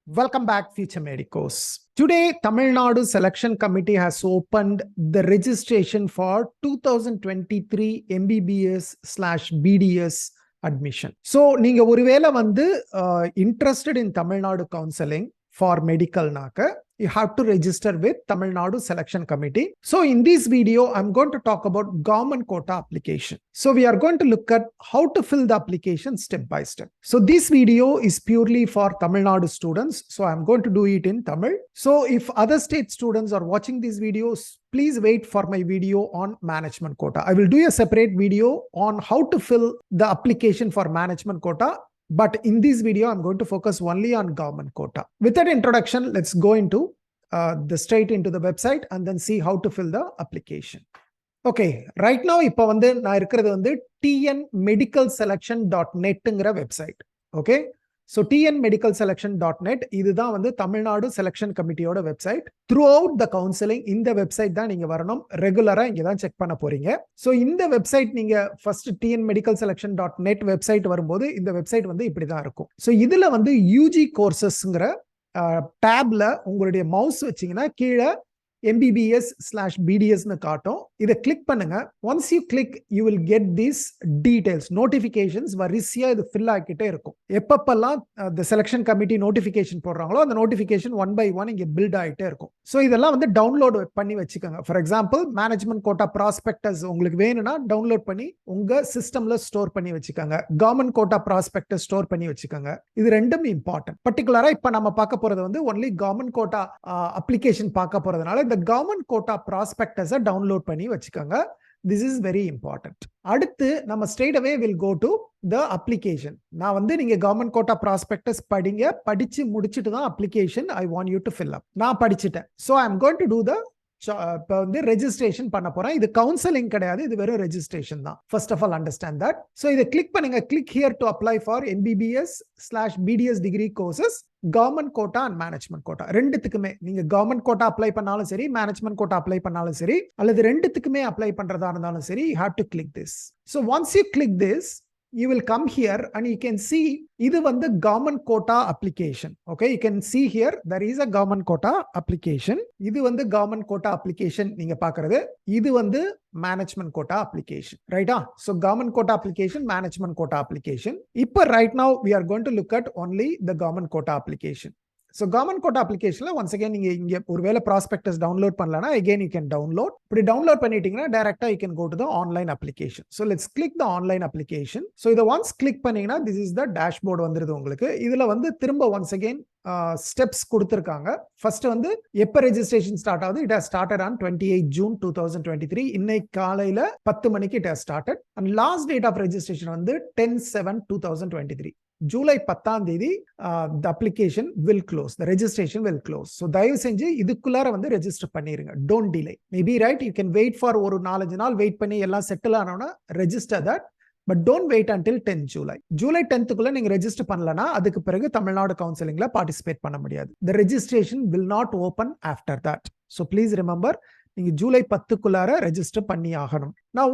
Welcome back, Future Medicos. Today, Tamil Nadu Selection Committee has opened the registration for 2023 MBBS/BDS admission. So, நீங்க ஒருவேளை வந்து interested in Tamil Nadu counseling for medical naka, you have to register with Tamil Nadu Selection Committee. So in this video, I'm going to talk about government quota application. So we are going to look at how to fill the application step by step. So this video is purely for Tamil Nadu students. So I'm going to do it in Tamil. So if other state students are watching these videos, please wait for my video on management quota. I will do a separate video on how to fill the application for management quota. But in this video, I'm going to focus only on government quota. With that introduction, let's go into straight into the website and then see how to fill the application. Okay, right now, இப்போ வந்து நான் இருக்கிறது வந்து tnmedicalselection.net website. Okay, so tnmedicalselection.net இதுதான் வந்து Tamil Nadu selection கமிட்டியோட website. Throughout the counseling இந்த website தான் நீங்க வரணும். ரெகுலரா இங்க தான் செக் பண்ண போறீங்க. So இந்த வெப்சைட் நீங்க ஃபர்ஸ்ட் tnmedicalselection.net வெப்சைட் வரும்போது இந்த வெப்சைட் வந்து இப்படி தான் இருக்கும். So இதுல வந்து UG கோர்சஸ்ங்கற டாப்ல உங்களுடைய மவுஸ் வச்சீங்கன்னா கீழே MBBS/BDS னு காட்டும். இத கிளிக் பண்ணுங்க. once you click you will get these details, notifications வரிசையா இது fill ஆகிட்டே இருக்கும். எப்பப்பெல்லாம் the selection committee notification போடுறாங்களோ அந்த notification one by one இங்க build ஆகிட்டே இருக்கும். ஸோ இதெல்லாம் வந்து டவுன்லோட் பண்ணி வச்சுக்கோங்க. For example management quota prospectus உங்களுக்கு வேணும்னா டவுன்லோட் பண்ணி உங்க சிஸ்டம்ல ஸ்டோர் பண்ணி வச்சுக்கோங்க. கவர்மெண்ட் கோட்டா ப்ராஸ்பெக்டஸ் ஸ்டோர் பண்ணி வச்சுக்கோங்க. இது ரெண்டும் இம்பார்ட்டன்ட். பர்டிகுலரா இப்ப நம்ம பார்க்க போறது வந்து ஒன்லி கவர்மெண்ட் கோட்டா அப்ளிகேஷன் பார்க்க போறதுனால இந்த கவர்மெண்ட் கோட்டா ப்ராஸ்பெக்டஸை டவுன்லோட் பண்ணி வச்சுக்கோங்க. This is very important. அடுத்து நம்ம straight away will go to the application. நான் வந்து நீங்க கவர்மெண்ட் கோட்டா ப்ராஸ்பெக்டஸ் படிங்க. படிச்சு முடிச்சிட்டு தான் application I want you to fill up. நான் படிச்சிட்டேன். So I am going to do the இப்போ வந்து ரெஜிஸ்ட்ரேஷன் பண்ண போறேன். இது கவுன்சிலிங் கிடையாது, இது வெறும் ரெஜிஸ்ட்ரேஷன் தான். First of all understand that. So இதை கிளிக் பண்ணுங்க. Click here to apply for MBBS/BDS degree courses government quota and management quota. ரெண்டுத்துக்குமே நீங்க கவர்மெண்ட் கோட்டா அப்ளை பண்ணாலும் சரி, மேனேஜ்மெண்ட் கோட்டா அப்ளை பண்ணாலும் சரி, அல்லது ரெண்டுத்துக்குமே அப்ளை பண்றதா இருந்தாலும் சரி, you have to click this. So once you click this, you will come here and you can see இது வந்து government quota application. Okay, you can see here there is a government quota application. இது வந்து government quota application நீங்க பார்க்கிறது. இது வந்து management quota application. Right? So government quota application, management quota application. இப்போ right now we are going to look at only the government quota application. So government quota applicationல once again நீங்க இங்க ஒருவேளை prospectus download பண்ணலனா again you can download. இப்படி download பண்ணிட்டீங்கன்னா டைரக்டா you can go to the online application. So let's click the online application. So இத once click பண்ணீங்கன்னா this is the dashboard வந்துருது உங்களுக்கு. இதுல வந்து திரும்ப once again steps கொடுத்திருக்காங்க. ஃபர்ஸ்ட் வந்து எப்ப ரெஜிஸ்ட்ரேஷன் ஸ்டார்ட் ஆகுது? It has started on 28 June 2023. இன்னைக்கு காலையில 10 மணிக்கு it has started and last date of registration வந்து 10/7/2023. ஜூலை 10ஆம் தேதி the application will close, the registration will close. So தயவு செஞ்சு இதுக்குள்ளார வந்து ரெஜிஸ்டர் பண்ணிருங்க. Don't delay. Maybe right, you can wait for ஒரு 4-5 நாள் வெயிட் பண்ணி எல்லாம் செட்டில் ஆனோன்னா register that. But don't wait until 10 July. July 10க்குள்ள நீங்க ரெஜிஸ்டர் பண்ணலனா அதுக்கு பிறகு தமிழ்நாடு கவுன்சிலிங்ல பார்ட்டிசிபேட் பண்ண முடியாது. The registration will not open after that. So please remember, நீங்க ஜூலை 10க்குள்ளார ரெஜிஸ்டர் பண்ணி ஆகணும். Now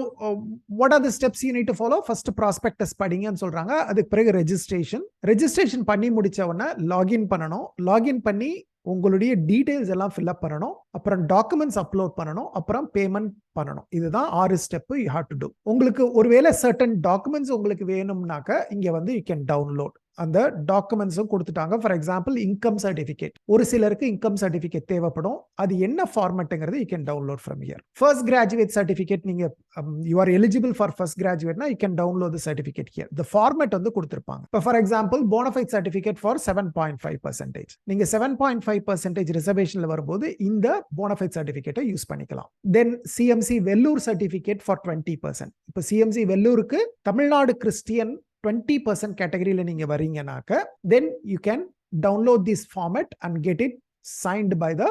what are the steps you need to follow? First prospectus படிங்கன்னு சொல்றாங்க. அதுக்கு பிறகு ரெஜிஸ்ட்ரேஷன் பண்ணி முடிச்ச உடனே லாகின் பண்ணணும். லாகின் பண்ணி உங்களுடைய டீடைல்ஸ் எல்லாம் ஃபில் அப் பண்ணணும். அப்புறம் டாக்குமெண்ட்ஸ் அப்லோட் பண்ணணும். அப்புறம் பேமெண்ட் பண்ணணும். இதுதான் 6 step you have to do. உங்களுக்கு ஒருவேளை certain டாக்குமெண்ட்ஸ் உங்களுக்கு வேணும்னாக்க இங்க வந்து you can download. அந்த டாக்குமெண்ட்ஸும் கொடுத்துட்டாங்க. For example income certificate. ஒரு சிலருக்கு இன்கம் சர்டிஃபிகேட் தேவைப்படும். அது என்ன ஃபார்மேட்ங்கிறது you can download from here. First graduate certificate நீங்க you are eligible for first graduate னா you can download the certificate here. The format வந்து கொடுத்திருப்பாங்க. இப்போ for example bonafide certificate for 7.5%. நீங்க 7.5% ரிசர்வேஷன்ல வரும்போது இந்த bonafide certificate யூஸ் பண்ணிக்கலாம். Then CMC Vellore certificate for 20%. இப்போ CMC வெல்லூருக்கு தமிழ்நாடு கிறிஸ்டியன் 20% கேட்டகரியில நீங்க வரீங்கனாக்க then you can download this format and get it signed by the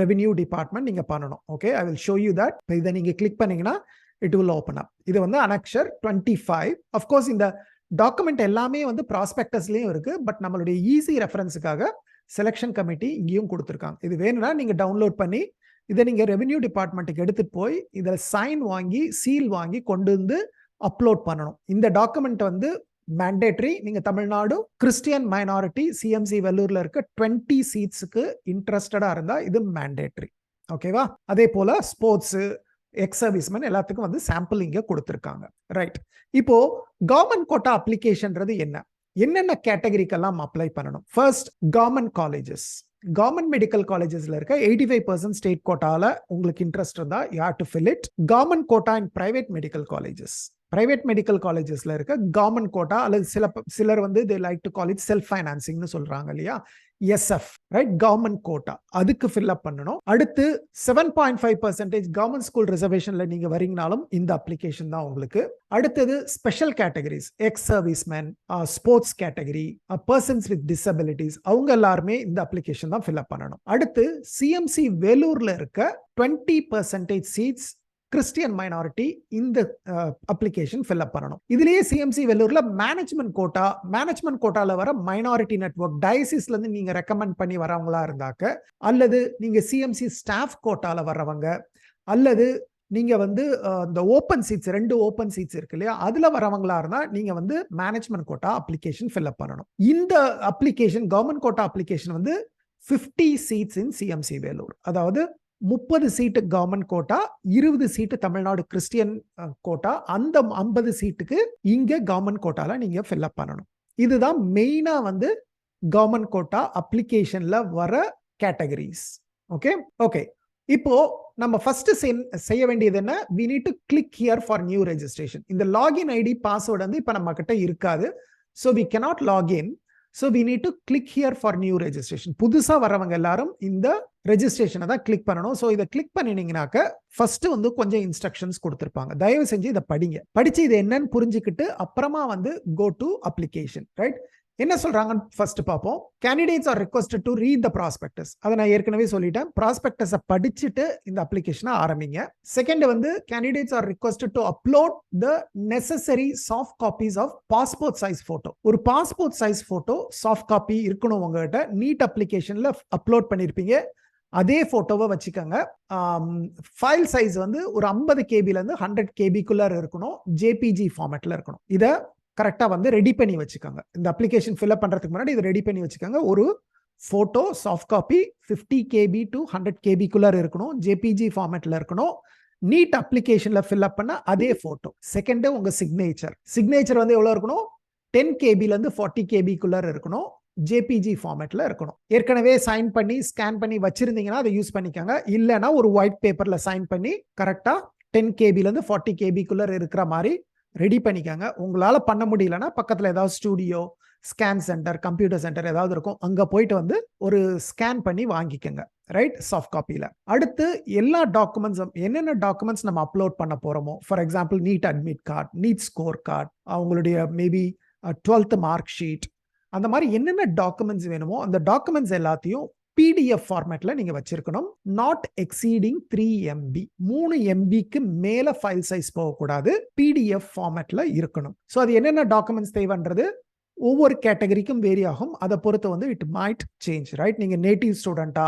revenue department. நீங்க பண்ணணும். Okay, I will show you that. இதை நீங்க கிளிக் பண்ணீங்கன்னா it will open up. இது வந்து annexure 25. Of course இந்த டாக்குமெண்ட் எல்லாமே வந்து ப்ராஸ்பெக்டஸ்லயும் இருக்கு. பட் நம்மளுடைய ஈஸி ரெஃபரன்ஸுக்காக செலெக்ஷன் கமிட்டி இங்கேயும் கொடுத்துருக்காங்க. இது வேணும்னா நீங்க டவுன்லோட் பண்ணி இதை நீங்க ரெவென்யூ டிபார்ட்மெண்ட்டுக்கு எடுத்துட்டு போய் இதில் சைன் வாங்கி சீல் வாங்கி கொண்டு வந்து அப்லோட் பண்ணணும். இந்த டாக்குமெண்ட் வந்து மேண்டேட்டரி. நீங்க தமிழ்நாடு கிறிஸ்டியன் மைனாரிட்டி சிஎம்சி வெள்ளூர்ல இருக்க 20 சீட்ஸுக்கு இன்ட்ரெஸ்டடா இருந்தா இது மேண்டேட்டரி. ஓகேவா? அதே போல ஸ்போர்ட்ஸ், எக்ஸ் சர்வீஸ்மேன் எல்லாத்துக்கும் வந்து சாம்பிள் இங்க கொடுத்திருக்காங்க. ரைட். இப்போ கவர்மெண்ட் கோட்டா அப்ளிகேஷன்றது என்னென்ன கேட்டகரிக்கெல்லாம் அப்ளை பண்ணணும்? First, government colleges. Government medical காலேஜஸ்ல இருக்க 85% ஸ்டேட் கோட்டால உங்களுக்கு இன்ட்ரெஸ்ட் இருந்தா you have to fill it. Government quota in private medical colleges. Private medical காலேஜஸ்ல இருக்க கவர்மெண்ட் கோட்டா அல்லது சிலர் வந்து they like to call it self financing னு சொல்றாங்க இல்லையா? SF, right? கவர்மெண்ட் கோட்டா அதுக்கு ஃபில் அப் பண்ணணும். அடுத்து 7.5% கவர்மெண்ட் ஸ்கூல் ரிசர்வேஷன்ல நீங்க வரீங்கனாலும் இந்த அப்ளிகேஷன் தான் உங்களுக்கு. அடுத்தது special categories, X serviceman, sports category, persons with disabilities, அவங்க எல்லாருமே இந்த அப்ளிகேஷன் தான் ஃபில் அப் பண்ணணும். அடுத்து சிஎம்சி வேலூர்ல இருக்க 20% சீட்ஸ் கிறிஸ்டியன் மைனாரிட்டி இந்த அப்ளிகேஷன் ஃபில் அப் பண்ணணும். இதுலயே சிஎம்சி வெள்ளூர்ல மேனேஜ்மெண்ட் கோட்டால வர மைனாரிட்டி நெட்வொர்க் டயசிஸ்ல இருந்து நீங்க ரெக்கமெண்ட் பண்ணி வரவங்களா இருந்தாக்க, அல்லது நீங்க சிஎம்சி ஸ்டாஃப் கோட்டால வர்றவங்க, அல்லது நீங்க வந்து இந்த ஓப்பன் சீட்ஸ் 2 ஓப்பன் சீட்ஸ் இருக்கு இல்லையா, அதுல வரவங்களா இருந்தா நீங்க வந்து management quota application fill up பண்ணணும். இந்த அப்ளிகேஷன் கவர்மெண்ட் கோட்டா அப்ளிகேஷன் வந்து 50 சீட்ஸ் இன் சிஎம்சி வேலூர், அதாவது 30 சீட்டு கவர்மெண்ட் கோட்டா, 20 சீட்டு தமிழ்நாடு கிறிஸ்டியன் கோட்டா, அந்த 50 சீட்டுக்கு இங்க கவர்மெண்ட் கோட்டால நீங்க ஃபில் அப் பண்ணணும். இதுதான் மெயினா வந்து கவர்மெண்ட் கோட்டா அப்ளிகேஷன்ல வர கேட்டகரிஸ். ஓகே. இப்போ நம்ம ஃபர்ஸ்ட் செய்ய வேண்டியது என்ன? we need to click here for new registration. இந்த லாகின் ஐடி பாஸ்வேர்ட் வந்து இப்ப நம்ம கிட்ட இருக்காது. so we cannot log in. So we need to click here for new registration. புதுசா வரவங்க எல்லாரும் இந்த ரெஜிஸ்ட்ரேஷனை தான் கிளிக் பண்ணணும். ஸோ இதை கிளிக் பண்ணினீங்கன்னாக்க ஃபர்ஸ்ட் வந்து கொஞ்சம் இன்ஸ்ட்ரக்ஷன்ஸ் கொடுத்துருப்பாங்க. தயவு செஞ்சு இதை படிச்சு இது என்னன்னு புரிஞ்சுக்கிட்டு அப்புறமா வந்து go to application, ரைட்? என்ன சொல்றாங்கன்னு ஃபர்ஸ்ட் பார்ப்போம். Candidates are requested to read the prospectus. அதை நான் ஏற்கனவே சொல்லிட்டேன். ப்ராஸ்பெக்டஸை படிச்சுட்டு இந்த அப்ளிகேஷனை ஆரம்பிங்க. செகண்ட் வந்து candidates are requested to upload the necessary soft copies of passport size photo. ஒரு passport size photo soft copy இருக்கணும் உங்ககிட்ட. நீட் அப்ளிகேஷன்ல அப்லோட் பண்ணிருப்பீங்க, அதே போட்டோவை வச்சுக்கோங்க. ஃபைல் சைஸ் வந்து ஒரு 50 கேபில இருந்து 100 கேபிக்குள்ள இருக்கணும். ஜேபிஜி ஃபார்மேட்ல இருக்கணும். இதை கரெக்டா வந்து ரெடி பண்ணி வச்சுக்கோங்க. இந்த அப்ளிகேஷன் ஃபில் அப் பண்றதுக்கு முன்னாடி இதை ரெடி பண்ணி வச்சுக்கோங்க. ஒரு photo soft copy 50 KB to 100 கேபிக்குள்ள இருக்கணும். ஜேபிஜி ஃபார்மேட்ல இருக்கணும். நீட் அப்ளிகேஷன்ல ஃபில் அப் பண்ண அதே போட்டோ. செகண்ட் உங்க சிக்னேச்சர் வந்து எவ்வளவு இருக்கணும்? 10 கேபில இருந்து 40 கேபிக்குள்ள இருக்கணும். ஜேபிஜி ஃபார்மேட்ல இருக்கணும். ஏற்கனவே சைன் பண்ணி ஸ்கேன் பண்ணி வச்சிருந்தீங்கன்னா அதை யூஸ் பண்ணிக்கோங்க. இல்லைன்னா ஒரு ஒயிட் பேப்பர்ல சைன் பண்ணி கரெக்டா 10 கேபில இருந்து 40 கேபிக்குள்ள இருக்கிற மாதிரி ரெடி பண்ணிக்கோங்க. உங்களால பண்ண முடியலன்னா பக்கத்துல ஏதாவது studio, scan centre, computer centre ஏதாவது இருக்கும், அங்க போயிட்டு வந்து ஒரு ஸ்கேன் பண்ணி வாங்கிக்கோங்க, ரைட்? சாஃப்ட் காப்பியில. அடுத்து எல்லா டாக்குமெண்ட்ஸும் என்னென்ன டாக்குமெண்ட்ஸ் நம்ம அப்லோட் பண்ண போறோமோ, for example NEET admit card, NEET score card, அவங்களுடைய மேபி 12th மார்க் ஷீட், அந்த மாதிரி என்னென்ன டாக்குமெண்ட்ஸ் வேணுமோ அந்த டாக்குமெண்ட்ஸ் எல்லாத்தையும் பிடிஎஃப் ஃபார்மேட்ல நீங்க வச்சிருக்கணும். Not exceeding 3 MB. 3 MBக்கு மேல ஃபைல் சைஸ் போகக்கூடாது. பிடிஎஃப் ஃபார்மேட்ல இருக்கணும். ஸோ அது என்னென்ன டாக்குமெண்ட்ஸ் தேவைன்றது ஒவ்வொரு கேட்டகரிக்கும் வேரி ஆகும். அதை பொறுத்து வந்து இட் மைட் சேஞ்ச், ரைட்? நீங்க நேட்டிவ் ஸ்டூடெண்டா,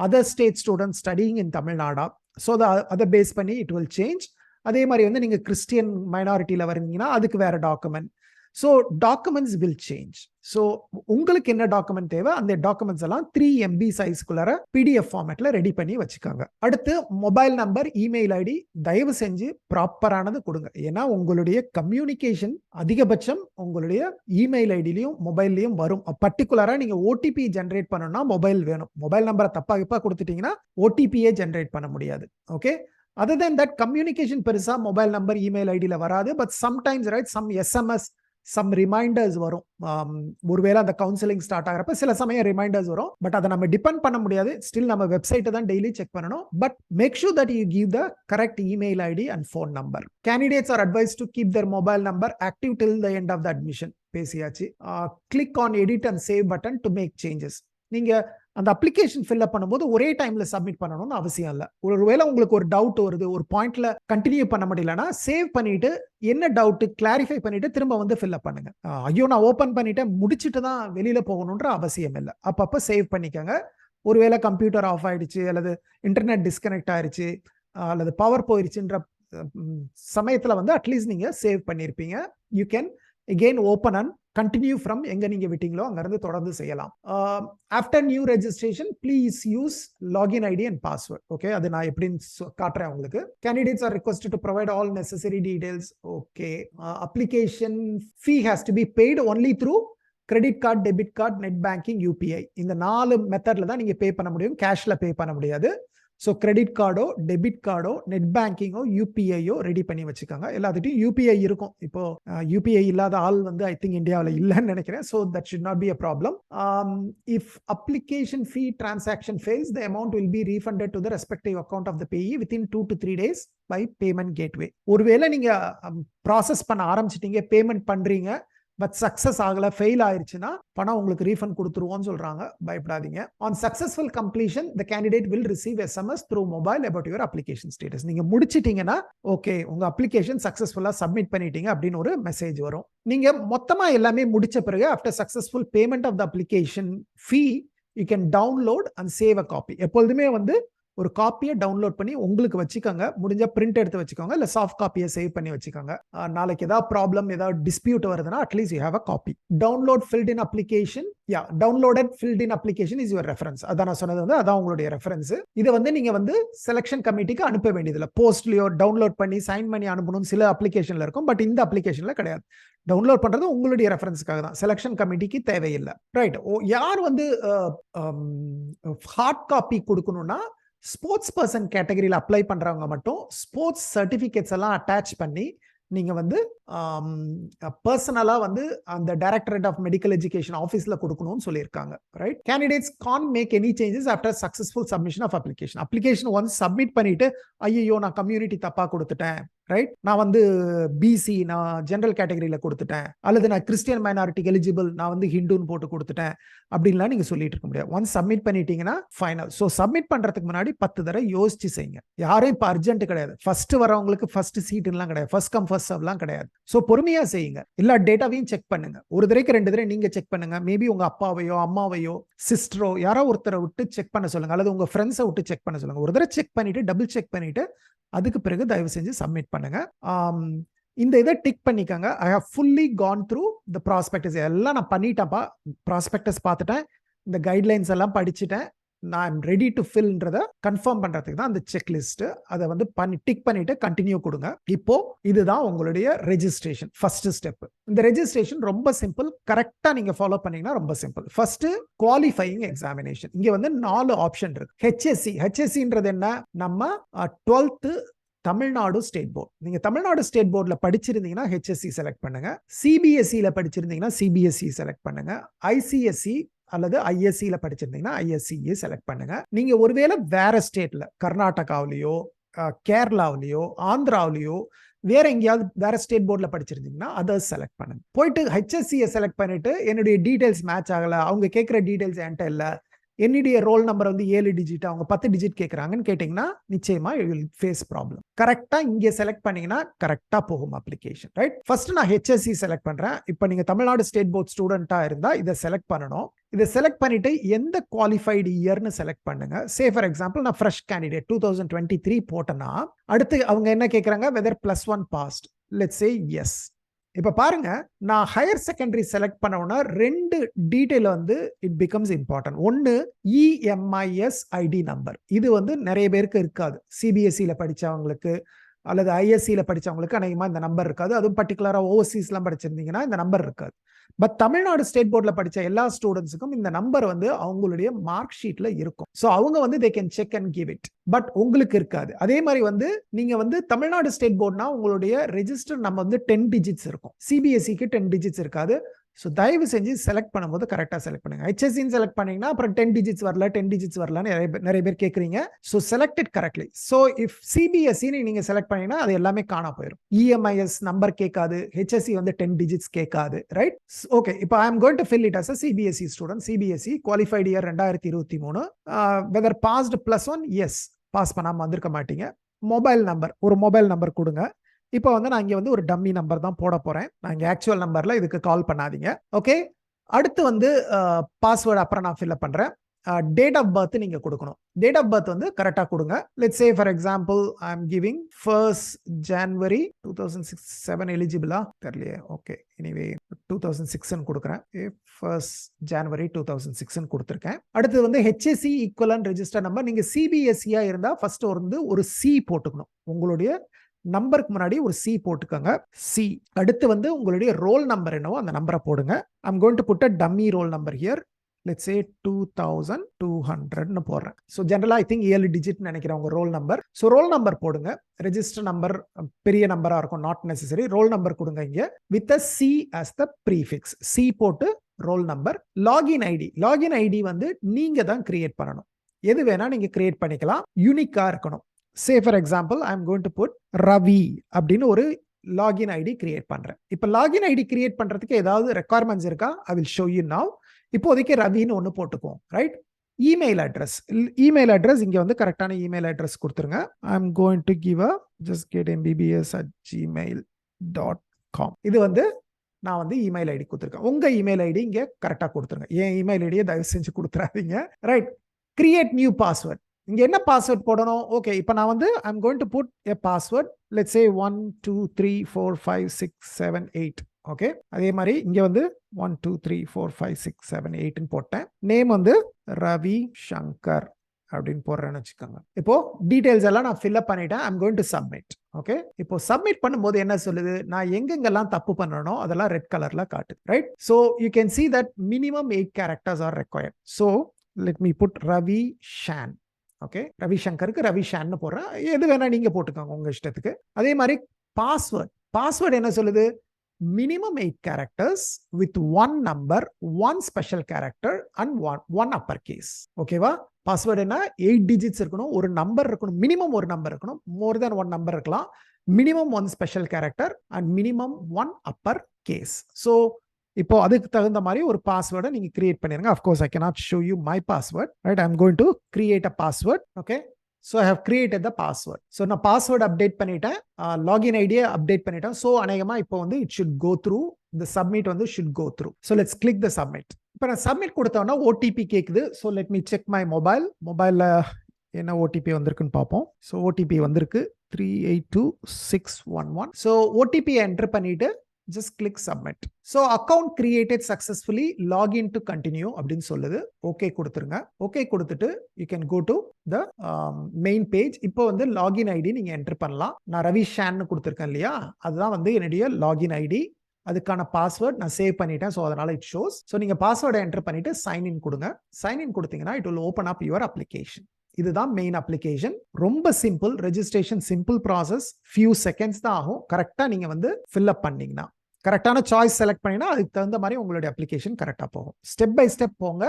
other state student studying in தமிழ்நாடா, ஸோ அதை பேஸ் பண்ணி இட் வில் சேஞ்ச். அதே மாதிரி வந்து நீங்க கிறிஸ்டியன் மைனாரிட்டியில வரீங்கன்னா அதுக்கு வேற document. So documents will change. So உங்களுக்கு என்ன டாக்குமெண்ட் தேவை அந்த டாக்குமெண்ட்ஸ் எல்லாம் 3 MB சைஸ்க்குள்ளார பிடிஎஃப் ஃபார்மேட்ல ரெடி பண்ணி வச்சுக்காங்க. அடுத்து மொபைல் நம்பர், இமெயில் ஐடி தயவு செஞ்சு ப்ராப்பரானது கொடுங்க. ஏன்னா உங்களுடைய கம்யூனிகேஷன் அதிகபட்சம் உங்களுடைய இமெயில் ஐடிலையும் மொபைல்லையும் வரும். பர்டிகுலரா நீங்க ஓடிபி ஜென்ரேட் பண்ணணும்னா மொபைல் வேணும். மொபைல் நம்பரை தப்பா கொடுத்துட்டீங்கன்னா ஓடிபியே ஜென்ரேட் பண்ண முடியாது. Okay. Other than that, communication பெருசா மொபைல் நம்பர் இமெயில் ஐடியில வராது. But sometimes right some SMS, some reminders வரும். ஒருவேளை அந்த கவுன்சிலிங் ஸ்டார்ட் ஆகிறப்ப சில சமயம் ரிமைண்டர்ஸ் வரும். பட் அதை நம்ம டிபெண்ட் பண்ண முடியாது. ஸ்டில் நம்ம வெப்சைட்டை தான் டெய்லி செக் பண்ணணும். But make sure that you give the correct email ID and phone number. Candidates are advise to keep their mobile number active till the end of the admission. பேசியாச்சு. Click on edit and save button to make changes. நீங்க அந்த application fill அப் பண்ணும்போது ஒரே டைம்ல submit பண்ணணும்னு அவசியம் இல்லை. ஒருவேளை உங்களுக்கு ஒரு டவுட் வருது, ஒரு பாயிண்ட்ல கண்டினியூ பண்ண முடியலன்னா சேவ் பண்ணிட்டு என்ன டவுட் கிளாரிஃபை பண்ணிட்டு திரும்ப வந்து ஃபில் அப் பண்ணுங்க. ஐயோ நான் ஓபன் பண்ணிட்டேன் முடிச்சுட்டு தான் வெளியில போகணுன்ற அவசியம் இல்லை. அப்பப்ப சேவ் பண்ணிக்கோங்க. ஒருவேளை கம்ப்யூட்டர் ஆஃப் ஆயிடுச்சு அல்லது இன்டர்நெட் டிஸ்கனெக்ட் ஆயிடுச்சு அல்லது பவர் போயிருச்சுன்ற சமயத்துல வந்து அட்லீஸ்ட் நீங்க சேவ் பண்ணிருப்பீங்க. You can again open and continue from எங்க நீங்க விட்டீங்களோ அங்கிருந்து தொடர்ந்து செய்யலாம். After new registration, please use login ID and password. Okay, அது நான் எப்படின்னு காட்டுறேன் உங்களுக்கு. Candidates are requested to provide all necessary details. Okay, application fee has to be paid only through credit card, debit card, net banking, UPI. இந்த 4 மெத்தட்ல தான் நீங்க பே பண்ண முடியும். கேஷ்ல பே பண்ண முடியாது. ஸோ கிரெடிட் கார்டோ, டெபிட் கார்டோ, நெட் பேங்கிங்கோ, யூபிஐயோ ரெடி பண்ணி வச்சுக்கோங்க. எல்லாத்துட்டையும் யூபிஐ இருக்கும். இப்போ யூபிஐ இல்லாத ஆள் வந்து ஐ திங்க் இந்தியாவில் இல்லைன்னு நினைக்கிறேன். So that should not be a problem. If application fee transaction fails, the amount will be refunded to the respective account of the payee within 2 to 3 days by payment gateway. ஒருவேளை நீங்க process பண்ண ஆரம்பிச்சிட்டீங்க, payment பண்றீங்க, but success ஆகல, fail ஆயிருச்சுன்னா பணம் உங்களுக்கு refund கொடுத்துருவோம்னு சொல்றாங்க. பயப்படாதீங்க. On successful completion the candidate will receive SMS through mobile about your application status. நீங்க முடிச்சிட்டீங்கன்னா ஓகே, உங்க அப்ளிகேஷன் சக்சஸ்ஃபுல்லா சப்மிட் பண்ணிட்டீங்க அப்படின்னு ஒரு மெசேஜ் வரும். நீங்க மொத்தமா எல்லாமே முடிச்ச பிறகு after successful payment of the application fee you can download and save a copy. எப்பொழுதுமே வந்து ஒரு காப்பியை டவுன்லோட் பண்ணி உங்களுக்கு வச்சுக்கோங்க. முடிஞ்ச பிரிண்ட் எடுத்து வச்சுக்கோங்க, இல்ல சாஃப்ட் காப்பியை சேவ் பண்ணி வச்சுக்கோங்க. நாளைக்கு ஏதாவது ப்ராப்ளம், ஏதாவது டிஸ்பியூட் வருதுன்னா at least you have a copy. Download filled in application, downloaded filled in application is your reference. அதான் நான் சொன்னது வந்து அதான் உங்களுடைய ரெஃபரன்ஸ். இதை வந்து நீங்க வந்து செலக்ஷன் கமிட்டிக்கு அனுப்ப வேண்டியதில்லை. போஸ்ட்லயோ டவுன்லோட் பண்ணி சைன் பண்ணி அனுப்பணும் சில அப்ளிகேஷன்ல இருக்கும். பட் இந்த அப்ளிகேஷன்ல கிடையாது. டவுன்லோட் பண்றது உங்களுடைய ரெஃபரன்ஸ்க்காக தான், செலக்ஷன் கமிட்டிக்கு தேவையில்லை. ரைட். யார் வந்து ஹார்ட் காப்பி கொடுக்கணும்னா ஸ்போர்ட்ஸ் பர்சன் கேட்டகரியில் அப்ளை பண்றவங்க மட்டும் ஸ்போர்ட்ஸ் சர்டிபிகேட்ஸ் எல்லாம் அட்டாச் பண்ணி நீங்க வந்து பர்சனலா வந்து அந்த டைரக்டரேட் ஆஃப் மெடிக்கல் எஜுகேஷன் ஆஃபீஸ்ல கொடுக்கணும்னு சொல்லியிருக்காங்க. Right. Candidates can make any changes after successful submission of application. Application once submit பண்ணிட்டு ஐயோ நான் கம்யூனிட்டி தப்பா கொடுத்துட்டேன், ரைட், நான் வந்து பிசி நான் ஜெனரல் கேட்டகரியில கொடுத்துட்டேன், அல்லது நான் கிறிஸ்டியன் மைனாரிட்டிக்கு எலிஜிபிள் நான் வந்து ஹிந்துன்னு போட்டு கொடுத்துட்டேன் அப்படின்லாம் நீங்க சொல்லிட்டு இருக்க முடியாது. ஒன்ஸ் சப்மிட் பண்ணிட்டீங்கன்னா ஃபைனல். ஸோ சப்மிட் பண்றதுக்கு முன்னாடி 10 தடவை யோசிச்சு செய்யுங்க. யாரும் இப்போ அர்ஜென்ட் கிடையாது. ஃபர்ஸ்ட் வரவங்களுக்கு ஃபர்ஸ்ட் சீட்லாம் கிடையாது, ஃபர்ஸ்ட் கம் ஃபர்ஸ்ட் சர்வ்லாம் கிடையாது. ஸோ பொறுமையா செய்யுங்க. எல்லா டேட்டாவையும் செக் பண்ணுங்க. ஒரு தடவைக்கு 2 தடவை நீங்க செக் பண்ணுங்க. மேபி உங்க அப்பாவையோ அம்மாவையோ சிஸ்டரோ யாரோ ஒருத்தரை விட்டு செக் பண்ண சொல்லுங்க, அல்லது உங்க ஃப்ரெண்ட்ஸை விட்டு செக் பண்ண சொல்லுங்க. ஒரு தடவை செக் பண்ணிட்டு டபுள் செக் பண்ணிட்டு அதுக்கு பிறகு தயவு செஞ்சு சப்மிட் பண்ணுங்க. இந்த இதை டிக் பண்ணிக்கங்க. I have fully gone through the prospectus. எல்லாம் நான் பண்ணிட்டேன்ப்பா, ப்ராஸ்பெக்டஸ் பார்த்துட்டேன், இந்த கைட்லைன்ஸ் எல்லாம் படிச்சுட்டேன், நான் ரெடி டு ஃபில்ன்றதை கன்ஃபார்ம் பண்றதுக்கு தான் அந்த செக் லிஸ்ட். அதை வந்து டிக் பண்ணிட்டு கண்டினியூ கொடுங்க. இப்போ இதுதான் உங்களுடைய ரெஜிஸ்ட்ரேஷன் ஃபர்ஸ்ட் ஸ்டெப். இந்த ரெஜிஸ்ட்ரேஷன் ரொம்ப சிம்பிள். கரெக்டா நீங்க ஃபாலோ பண்ணீங்கன்னா ரொம்ப சிம்பிள். First qualifying examination. இங்க வந்து 4 ஆப்ஷன் இருக்கு. ஹெச்எஸ்சி. ஹெச்எஸ்சின்றது என்ன? நம்ம 12th தமிழ்நாடு ஸ்டேட் போர்டு. நீங்க தமிழ்நாடு ஸ்டேட் போர்ட்ல படிச்சிருந்தீங்கன்னா ஹெச்எஸ்சி செலக்ட் பண்ணுங்க. சிபிஎஸ்சில படிச்சிருந்தீங்கன்னா சிபிஎஸ்சி செலக்ட் பண்ணுங்க. ஐசிஎஸ்சி அல்லது ஐஎஸ்சில படிச்சிருந்தீங்கன்னா ஐஎஸ்சியை செலக்ட் பண்ணுங்க. நீங்க ஒருவேளை வேற ஸ்டேட்ல கர்நாடகாவிலேயோ கேரளாவிலேயோ ஆந்திராவிலேயோ வேற எங்கேயாவது வேற ஸ்டேட் போர்ட்ல படிச்சிருந்தீங்கன்னா அதை செலக்ட் பண்ணுங்க. போயிட்டு ஹெச்எஸ்சியை செலக்ட் பண்ணிட்டு என்னுடைய டீடைல்ஸ் மேட்ச் ஆகல, அவங்க கேட்கிற டீடைல்ஸ் என்கிட்ட இல்ல, என்னுடைய ரோல் நம்பர் வந்து 7 டிஜிட் அவங்க 10 டிஜிட் கேட்குறாங்கன்னு கேட்டிங்கன்னா நிச்சயமா யூ வில் ஃபேஸ் ப்ராப்ளம். கரெக்டாக இங்கே செலக்ட் பண்ணீங்கன்னா கரெக்டாக போகும் அப்ளிகேஷன். ரைட். ஃபர்ஸ்ட் நான் ஹெச்எஸ்சி செலக்ட் பண்ணுறேன். இப்போ நீங்கள் தமிழ்நாடு ஸ்டேட் போர்ட் ஸ்டூடெண்ட்டாக இருந்தால் இதை செலக்ட் பண்ணணும். இதை செலக்ட் பண்ணிட்டு எந்த குவாலிஃபைடு இயர்னு செலக்ட் பண்ணுங்க. சே ஃபார் எக்ஸாம்பிள் நான் ஃப்ரெஷ் கேண்டிடேட் 2023 போட்டேன்னா அடுத்து அவங்க என்ன கேட்குறாங்க, whether +1 passed. Let's say yes. இப்ப பாருங்க, நான் ஹையர் செகண்டரி செலக்ட் பண்ணோம்னா 2 டீடைல் வந்து இட் பிகம்ஸ் இம்பார்ட்டன்ட். ஒன்னு EMIS ஐடி நம்பர். இது வந்து நிறைய பேருக்கு இருக்காது. சிபிஎஸ்சியில படிச்சவங்களுக்கு அல்லது ஐஎஸ்சியில படிச்சவங்களுக்கு அநேகமா இந்த நம்பர் இருக்காது. அதுவும் பர்டிகுலரா ஓவர்சீஸ்லாம் படிச்சிருந்தீங்கன்னா இந்த நம்பர் இருக்காது. பட் தமிழ்நாடு ஸ்டேட் போர்ட்ல படிச்ச எல்லா ஸ்டூடெண்ட்ஸுக்கும் இந்த நம்பர் வந்து அவங்களுடைய மார்க் ஷீட்ல இருக்கும். ஸோ அவங்க வந்து they can check and give it. But உங்களுக்கு இருக்காது. அதே மாதிரி வந்து நீங்க வந்து தமிழ்நாடு ஸ்டேட் போர்ட்னா உங்களுடைய ரெஜிஸ்டர் நம்ம வந்து 10 டிஜிட்ஸ் இருக்கும். சிபிஎஸ்சிக்கு 10 டிஜிட்ஸ் இருக்காது. ஸோ தயவு செஞ்சு செலக்ட் பண்ணும்போது கரெக்டாக செலக்ட் பண்ணுங்க. ஹெச்எஸ்சின்னு செலக்ட் பண்ணீங்கன்னா அப்புறம் 10 டிஜிட்ஸ் வரல 10 டிஜிட்ஸ் வரலன்னு நிறைய பேர் கேட்குறீங்க. So select it correctly. So if சிபிஎஸ்சின்னு நீங்க செலக்ட் பண்ணீங்கன்னா அது எல்லாமே காணா போயிடும். EMIS நம்பர் கேட்காது, ஹெச்எஸ்சி வந்து 10 டிஜிட்ஸ் கேட்காது. ரைட். ஓகே. இப்போ I am going to fill it as a CBSE student. CBSE qualified year 2023. Whether passed +1 yes. Pass பண்ணாமல் வந்திருக்க மாட்டீங்க. மொபைல் நம்பர், ஒரு மொபைல் நம்பர் கொடுங்க. இப்போ வந்து நான் இங்கே வந்து ஒரு டம்மி நம்பர் தான் போட போறேன். நான் இங்கே ஆக்சுவல் நம்பர்ல இதுக்கு கால் பண்ணாதீங்க. ஓகே. அடுத்து வந்து பாஸ்வேர்டு அப்புறம் நான் ஃபில்அப் பண்றேன். டேட் ஆஃப் பர்த் நீங்க கொடுக்கணும். டேட் ஆஃப் பர்த் வந்து கரெக்டா கொடுங்க. Let's say for example I am giving 1st January 2006 எலிஜிபிளா தெரியலையே. ஓகே, எனிவே 2006 ன்னு கொடுக்குறேன். 1st January 2006 ன்னு கொடுத்துருக்கேன். அடுத்து வந்து HSC ஈக்குவலன்ட் ரெஜிஸ்டர் நம்பர். நீங்க சிபிஎஸ்சியா இருந்தா ஃபர்ஸ்ட் வந்து ஒரு சி போட்டுக்கணும். உங்களுடைய நம்பருக்கு முன்னாடி ஒரு சி போட்டுக்கோங்க. சி. அடுத்து வந்து உங்களுடைய ரோல் நம்பர் என்னவோ அந்த நம்பரை போடுங்க. I am going to put a dummy roll number here. let's say 2200 னு போடுறேன். ஸோ ஜென்ரலா ஐ திங்க் 7 டிஜிட் நினைக்கிறேன் உங்க roll number. So roll number போடுங்க. ரெஜிஸ்டர் நம்பர் பெரிய நம்பரா இருக்கும், நாட் நெசசரி. ரோல் நம்பர் கொடுங்க இங்க with a C as the prefix. C போட்டு roll number. Login ID. Login ID வந்து நீங்க தான் கிரியேட் பண்ணணும். எது வேணா நீங்க கிரியேட் பண்ணிக்கலாம், யூனிக்கா இருக்கணும். Say for example I am going to put Ravi அப்படின்னு ஒரு லாகின் ஐடி கிரியேட் பண்றேன். இப்போ லாகின் ஐடி கிரியேட் பண்றதுக்கு ஏதாவது ரெக்குவயர்மெண்ட்ஸ் இருக்கா? I will show you now. இப்போதைக்கு ரவின்னு ஒன்று போட்டுக்குவோம், right? Email address. Email address இங்க வந்து கரெக்டான இமெயில் அட்ரஸ் கொடுத்துருங்க. ஐ am going to give a justgetmbbs@gmail.com. இது வந்து நான் வந்து இமெயில் ஐடி கொடுத்துருக்கேன். உங்க இமெயில் ஐடி இங்க கரெக்டா கொடுத்துருங்க. என் இமெயில் ஐடியை தயவு செஞ்சு கொடுத்துறாதீங்க, ரைட்? Create new password. இங்க என்ன பாஸ்வேர்ட் போடணும்? ஓகே, இப்போ நான் வந்து I am going to put a password. Let's say 1 2 3 4 5 6 7 8. Okay, அதே மாதிரி இங்க வந்து 1 2 3 4 5 6 7 8 ன்னு போட்டேன். நேம் வந்து ரவி சங்கர் அப்படின்னு போடுறேன்னு வச்சுக்கோங்க. இப்போ டீடைல்ஸ் எல்லாம் நான் ஃபில் அப் பண்ணிட்டேன். ஐ am going to submit. Okay, இப்போ சப்மிட் பண்ணும்போது என்ன சொல்லுது? நான் எங்கெங்கெல்லாம் தப்பு பண்ணனோ அதெல்லாம் ரெட் கலர்ல காட்டு, right? So you can see that minimum 8 characters are required. So let me put Ravi Shan. Okay, Ravi சங்கருக்கு ரவி ஷான்னு போடுறேன். எது வேணா நீங்க போட்டுக்கோங்க உங்க இஷ்டத்துக்கு. அதே மாதிரி பாஸ்வேர்ட். பாஸ்வேர்ட் என்ன சொல்லுது? minimum 8 characters with 1 number, 1 special character and 1 uppercase. ஓகேவா? பாஸ்வேர்ட் என்ன? 8 digits இருக்கணும், ஒரு நம்பர் இருக்கணும், மினிமம் ஒரு நம்பர் இருக்கணும், மோர் தென் 1 நம்பர் இருக்கலாம், minimum 1 special character and minimum 1 upper case. So இப்போ அதுக்கு தகுந்த மாதிரி ஒரு பாஸ்வேர்டை நீங்க கிரியேட் பண்ணிருங்க. of course I cannot show you my password, right? I'm going to create a password. Okay, so I have created the password. So நான் password update பண்ணிட்டேன், லாகின் ஐடியை அப்டேட் பண்ணிட்டேன். ஸோ அநேகமா இப்போ வந்து it should go through, the submit வந்து should go through. So let's click the submit. இப்போ நான் சப்மிட் கொடுத்தோம்னா ஓடிபி கேக்குது. So let me check my மொபைல்ல என்ன ஓடிபி வந்திருக்குன்னு பார்ப்போம். ஸோ ஓடிபி வந்திருக்கு 382611. ஸோ ஓடிபி என்டர் பண்ணிட்டு just click submit. So account created successfully, login to continue அப்படின்னு சொல்லுது. ஓகே கொடுத்துருங்க. ஓகே கொடுத்துட்டு you can go to the main page. இப்போ வந்து லாகின் ஐடி நீங்க என்டர் பண்ணலாம். நான் ரவி ஷான்னு கொடுத்துருக்கேன் இல்லையா, அதுதான் வந்து என்னுடைய லாகின் ஐடி. அதுக்கான பாஸ்வேர்ட் நான் சேவ் பண்ணிட்டேன். ஸோ அதனால இட் ஷோஸ். ஸோ நீங்க பாஸ்வேர்டை என்டர் பண்ணிட்டு சைன் இன் கொடுங்க. சைன் இன் கொடுத்தீங்கன்னா it will open up your application. இதுதான் மெயின் அப்ளிகேஷன். ரொம்ப simple. Registration simple process, few seconds தான் ஆகும். கரெக்டா நீங்க வந்து ஃபில் அப் பண்ணீங்கன்னா, கரெக்டான சாய்ஸ் செலக்ட் பண்ணினா அதுக்கு தகுந்த மாதிரி உங்களுடைய அப்ளிகேஷன் கரெக்டா போகும். ஸ்டெப் பை ஸ்டெப் போங்க,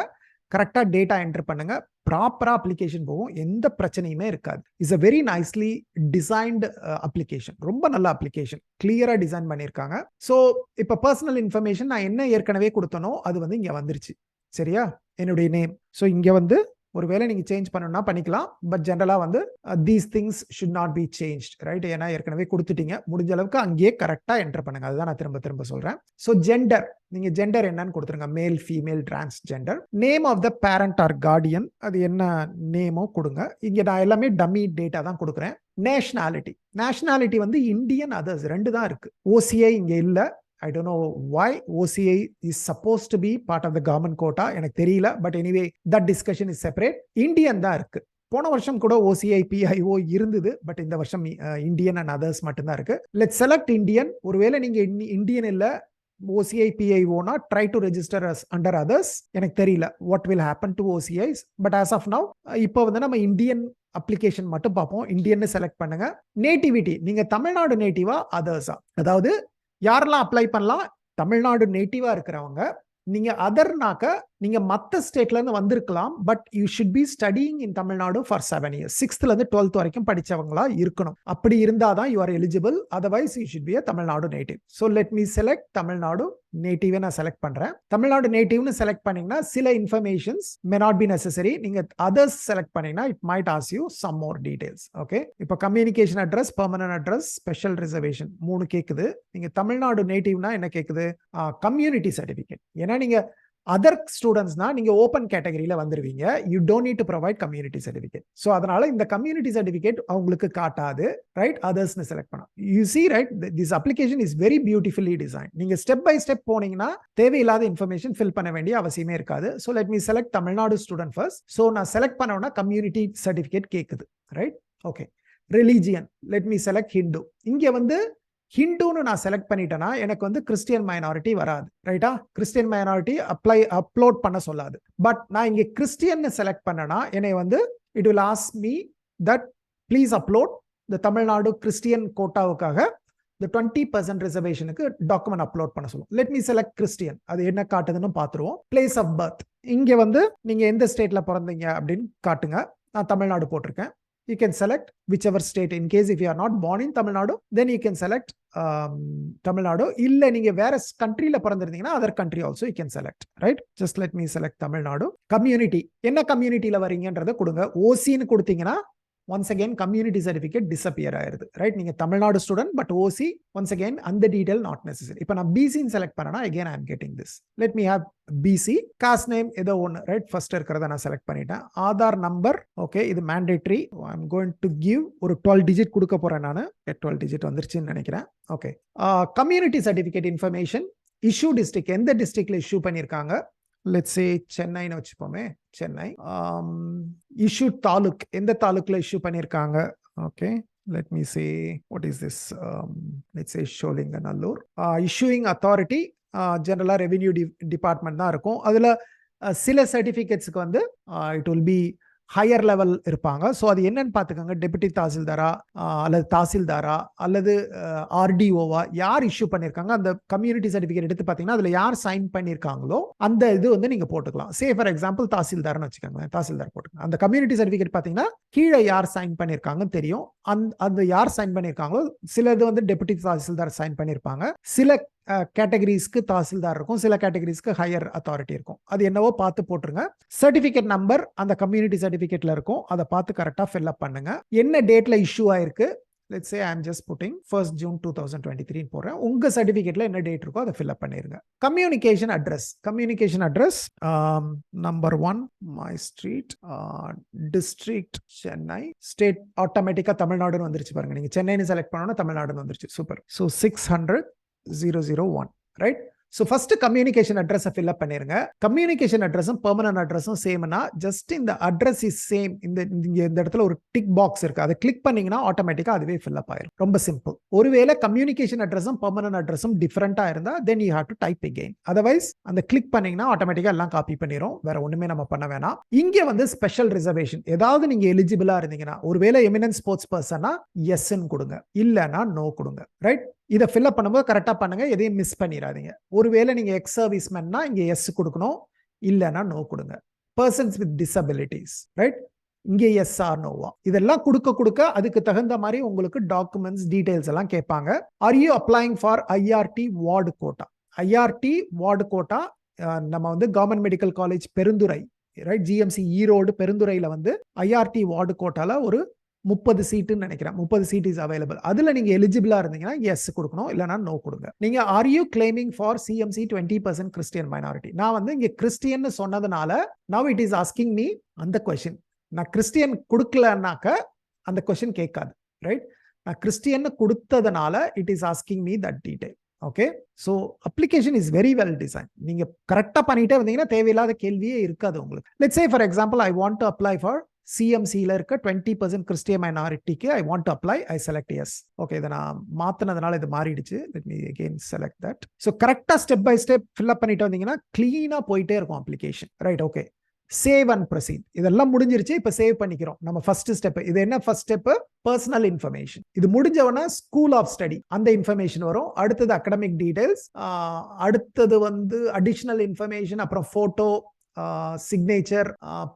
கரெக்டா டேட்டா என்டர் பண்ணுங்க, ப்ராப்பரா அப்ளிகேஷன் போகும், எந்த பிரச்சனையுமே இருக்காது. It's a very nicely designed application. ரொம்ப நல்ல அப்ளிகேஷன், கிளியரா டிசைன் பண்ணியிருக்காங்க. ஸோ இப்போ பர்சனல் இன்ஃபர்மேஷன் நான் என்ன ஏற்கனவே கொடுத்தனோ அது வந்து இங்க வந்துருச்சு. சரியா? என்னுடைய நேம். ஸோ இங்க வந்து ஒருவேளை நீங்க சேஞ்ச் பண்ணணும்னா பண்ணிக்கலாம். பட் ஜெனரலா வந்து these things should not B changed, right? ஏன்னா ஏற்கனவே கொடுத்துட்டீங்க. முடிஞ்ச அளவுக்கு அங்கேயே கரெக்டா என்டர் பண்ணுங்க. அதுதான் நான் திரும்ப திரும்ப சொல்றேன். ஸோ ஜெண்டர், நீங்க ஜெண்டர் என்னன்னு கொடுத்துருங்க. Male, female, transgender. Name of the parent or guardian, அது என்ன நேமோ கொடுங்க. இங்க நான் எல்லாமே டம்மி டேட்டா தான் கொடுக்குறேன். நேஷனாலிட்டி வந்து இந்தியன், அதர்ஸ் ரெண்டு தான் இருக்கு. ஓசிஐ இங்க இல்ல. I don't know why OCI is supposed to be part of the government quota. எனக்கு தெரியல. But anyway that discussion is separate. Indian தான் இருக்கு. போன வருஷம் கூட OCI PIO இருந்தது. பட் இந்த வருஷம் இந்தியன் அண்ட் அதர்ஸ் மட்டும்தான் இருக்கு. Let select Indian. ஒருவேளை நீங்க இந்தியன் இல்ல, OCI PIO-னா try to register as under others. எனக்கு தெரியல what will happen to OCIs. But as of now இப்போ வந்து நம்ம இந்தியன் அப்ளிகேஷன் மட்டும் பார்ப்போம். இந்தியன் செலக்ட் பண்ணுங்க. நேட்டிவிட்டி, நீங்க தமிழ்நாடு நேட்டிவா அதர்ஸா? அதாவது யாரெல்லாம் அப்ளை பண்ணலாம்? தமிழ்நாடு நேட்டிவா இருக்கிறவங்க. நீங்க அதர்னாக்க நீங்க மத்த ஸ்டேட்ல இருந்து வந்திருக்கலாம். But you should B studying in Tamil Nadu for 7 years. 6th இருந்து 12th வரைக்கும் படிச்சவங்களா இருக்கணும். அப்படி இருந்தாதான் you are eligible. Otherwise you should be a Tamil Nadu native. So let me select Tamil Nadu native. நான் செலக்ட் பண்றேன். தமிழ்நாடு நேட்டிவ்னு செலக்ட் பண்ணீங்கன்னா சில informations may not be necessary. நீங்க அதர்ஸ் செலக்ட் பண்ணீங்கன்னா it might ask you some more details. Okay, இப்போ communication address, permanent address, special reservation 3 கேக்குது. நீங்க தமிழ்நாடு நேட்டிவ்னா என்ன கேக்குது? Community certificate. ஏன்னா நீங்க அதர் ஸ்டூடெண்ட்ஸ்னா நீங்க ஓப்பன் கேட்டகரியில வந்துருவீங்க. You don't need to provide community certificate. So அதனால இந்த கம்யூனிட்டி சர்டிஃபிகேட் அவங்களுக்கு காட்டாது, ரைட்? அதர்ஸ்னு செலக்ட் பண்ணலாம். You see right, this application is very beautifully design. நீங்க ஸ்டெப் பை ஸ்டெப் போனீங்கன்னா தேவையில்லாத இன்ஃபர்மேஷன் ஃபில் பண்ண வேண்டிய அவசியமே இருக்காது. So let me select Tamil Nadu student first. So நான் செலக்ட் பண்ணோன்னா கம்யூனிட்டி சர்டிஃபிகேட் கேட்குது, right? Okay. Religion, let me select Hindu. இங்க வந்து ஹிந்துன்னு நான் செலக்ட் பண்ணிட்டேன்னா எனக்கு வந்து கிறிஸ்டியன் மைனாரிட்டி வராது, ரைட்டா? கிறிஸ்டியன் மைனாரிட்டி அப்லோட் பண்ண சொல்லாது. பட் நான் இங்கே கிறிஸ்டியன் செலக்ட் பண்ணனா என்னை வந்து it will ask me that please upload the Tamil Nadu Christian கோட்டாவுக்காக இந்த 20% ரிசர்வேஷனுக்கு டாக்குமெண்ட் அப்லோட் பண்ண சொல்லுவோம். Let me select Christian. அது என்ன காட்டுதுன்னு பார்த்துருவோம். பிளேஸ் ஆஃப் பர்த், இங்கே வந்து நீங்க எந்த ஸ்டேட்ல பிறந்தீங்க அப்படின்னு காட்டுங்க. நான் தமிழ்நாடு போட்டிருக்கேன். You can select whichever state. In case if you are not born in Tamil Nadu, then you can select Tamil Nadu. illa neenga vera country la pirandirundinga other country also you can select, right? Just let me select Tamil Nadu. Community, enna community la varingandradha kudunga. OC nu kuduthingana once again community certificate disappear ஆயிருது, right? நீங்க Tamil Nadu student but OC, once again அந்த detail not necessary. இப்போ நான் BC select பண்ணனா again I am getting this. Let me have BC. Cost name ஏதோ ஒன்று, right? First இருக்கிறத நான் செலக்ட் பண்ணிட்டேன். ஆதார் நம்பர், ஓகே, இது mandatory. I am going to give ஒரு 12 டிஜிட் கொடுக்க போறேன் நான். 12 டிஜிட் வந்துருச்சுன்னு நினைக்கிறேன். Okay. Community certificate information, issue district, எந்த டிஸ்ட்ரிக்ட்ல இஷ்யூ பண்ணியிருக்காங்க. let's say சென்னைன்னு வச்சுப்போமே, சென்னை. இஷ்யூ தாலுக், எந்த தாலுக்ல இஷ்யூ பண்ணியிருக்காங்க. Okay, let me say what is this, let's say Sholinganallur. Issuing authority ஜெனரலா ரெவென்யூ டிபார்ட்மெண்ட் தான் இருக்கும். அதுல சில சர்டிஃபிகேட்ஸ்க்கு வந்து it will be higher level இருப்பாங்க. ஸோ அது என்னன்னு பார்த்துக்கோங்க. டெபுட்டி தாசில்தாரா அல்லது தாசில்தாரா அல்லது ஆர்டிஓவா யார் இஷ்யூ பண்ணியிருக்காங்க, அந்த கம்யூனிட்டி சர்டிஃபிகேட் எடுத்து பார்த்தீங்கன்னா அதில் யார் சைன் பண்ணியிருக்காங்களோ அந்த இது வந்து நீங்கள் போட்டுக்கலாம். சே ஃபார் எக்ஸாம்பிள் தாசில்தார்னு வச்சுக்கோங்க, தாசில்தார் போட்டுக்கலாம். அந்த கம்யூனிட்டி சர்டிஃபிகேட் பார்த்தீங்கன்னா கீழே யார் சைன் பண்ணியிருக்காங்கன்னு தெரியும். அந்த யார் சைன் பண்ணியிருக்காங்களோ சில இது வந்து டெபுட்டி தாசில்தார் சைன் பண்ணியிருப்பாங்க. சில கேட்டகரிஸ்க்கு தாசில்தார் இருக்கும், சில கேட்டகரிஸ்க்கு ஹையர் அத்தாரிட்டி இருக்கும். அது என்னவோ பார்த்து போட்டுருங்க. சர்டிஃபிகேட் நம்பர் அந்த கம்யூனிட்டி சர்டிஃபிகேட்ல இருக்கும், அதை பார்த்து கரெக்டாக ஃபில் அப் பண்ணுங்க. என்ன டேட்ல இஷ்யூ ஆயிருக்கு, let's say I am just putting 1st June 2023 போறேன். உங்க சர்டிஃபிகேட்ல என்ன டேட் இருக்கோ அதை ஃபில் அப் பண்ணிருங்க. Communication address, communication address number 1 my street, district Chennai, state ஆட்டோமேட்டிக்கா தமிழ்நாடுன்னு வந்துருச்சு பாருங்க. நீங்க சென்னைன்னு செலக்ட் பண்ணோம்னா தமிழ்நாடுன்னு வந்துருச்சு. Super. So 600,001, right? So first communication அட்ரஸை ஃபில் அப் பண்ணிருங்க. கம்யூனிகேஷன் அட்ரஸும் பெர்மனன்ட் அட்ரஸும் சேம்னா ஜஸ்ட் இந்த அட்ரஸ் இஸ் சேம், இந்த இடத்துல ஒரு டிக் பாக்ஸ் இருக்கு, அதை கிளிக் பண்ணீங்கன்னா ஆட்டோமேட்டிக்கா அதுவே ஃபில் அப் ஆயிரும். ரொம்ப சிம்பிள். ஒருவேளை கம்யூனிகேஷன் அட்ரஸும் பெர்மனன்ட் அட்ரஸும் டிஃபரெண்டா இருந்தா then you have to type again. Otherwise அந்த கிளிக் பண்ணீங்கன்னா ஆட்டோமேட்டிக்கா எல்லாம் காப்பி பண்ணிரும், வேற ஒண்ணுமே நம்ம பண்ண வேணாம். இங்க வந்து ஸ்பெஷல் ரிசர்வேஷன், ஏதாவது நீங்க எலிஜிபிளா இருந்தீங்கன்னா, ஒருவேளை எமினன்ட் ஸ்போர்ட்ஸ் பர்சனா எஸ்ன்னு கொடுங்க, இல்லைன்னா நோ கொடுங்க, ரைட்? இதை ஃபில்அப் பண்ணும்போது கரெக்டாக பண்ணுங்க, எதையும் மிஸ் பண்ணிடாதீங்க. ஒருவேளை நீங்க எக்ஸ் சர்வீஸ்மேன்னா இங்க எஸ் கொடுக்கணும், இல்லைன்னா நோ கொடுங்க. Persons with disabilities, right? இங்கே எஸ் ஆர் நோவா, இதெல்லாம் கொடுக்க அதுக்கு தகுந்த மாதிரி உங்களுக்கு டாக்குமெண்ட்ஸ் டீடைல்ஸ் எல்லாம் கேட்பாங்க. Are you applying for IRT ward quota? IRT ward quota நம்ம வந்து government medical college Perundurai, right? GMC Erode பெருந்துறையில வந்து ஐஆர்டி வார்டு கோட்டால ஒரு 30 சீட்டுன்னு நினைக்கிறேன், 30 சீட் இஸ் அவைலபிள். அதுல நீங்க எலிஜிபிளா இருந்தீங்கன்னா எஸ் கொடுக்கணும், இல்லைன்னா நோ கொடுங்க. நீங்க are you claiming for CMC 20% Christian minority? நான் வந்து இங்க கிறிஸ்டியன் சொன்னதுனால now it is asking me அந்த கொஸ்டின். நான் கிறிஸ்டியன் கொடுக்கலன்னாக்க அந்த கொஸ்டின் கேட்காது, ரைட்? நான் கிறிஸ்டியன் கொடுத்ததுனால it is asking me that detail. Okay, so application is very well design. நீங்க கரெக்டா பண்ணிட்டே வந்தீங்கன்னா தேவையில்லாத கேள்வியே இருக்காது உங்களுக்கு. Let's say for example I want to apply for சிஎம்சியில் இருக்க 20% கிறிஸ்டியன் மைனாரிட்டிக்கு ஐ want to apply, I select yes. Okay, இதை நான் மாத்தினதுனால இது மாறிடுச்சு. Let me again select that. So கரெக்டா step by step fill up பண்ணிட்டு வந்தீங்கன்னா கிளீனா போயிட்டே இருக்கும் application, right? Okay, save and proceed. இதெல்லாம் முடிஞ்சிருச்சு, இப்போ சேவ் பண்ணிக்கிறோம். நம்ம ஃபர்ஸ்ட் ஸ்டெப் இது என்ன? First step personal information. இது முடிஞ்சவனா ஸ்கூல் ஆஃப் ஸ்டடி அந்த இன்ஃபர்மேஷன் வரும். அடுத்தது அகடமிக் டீடைல்ஸ், அடுத்தது வந்து அடிஷனல் இன்ஃபர்மேஷன், அப்புறம் போட்டோ, சிக்னேச்சர்,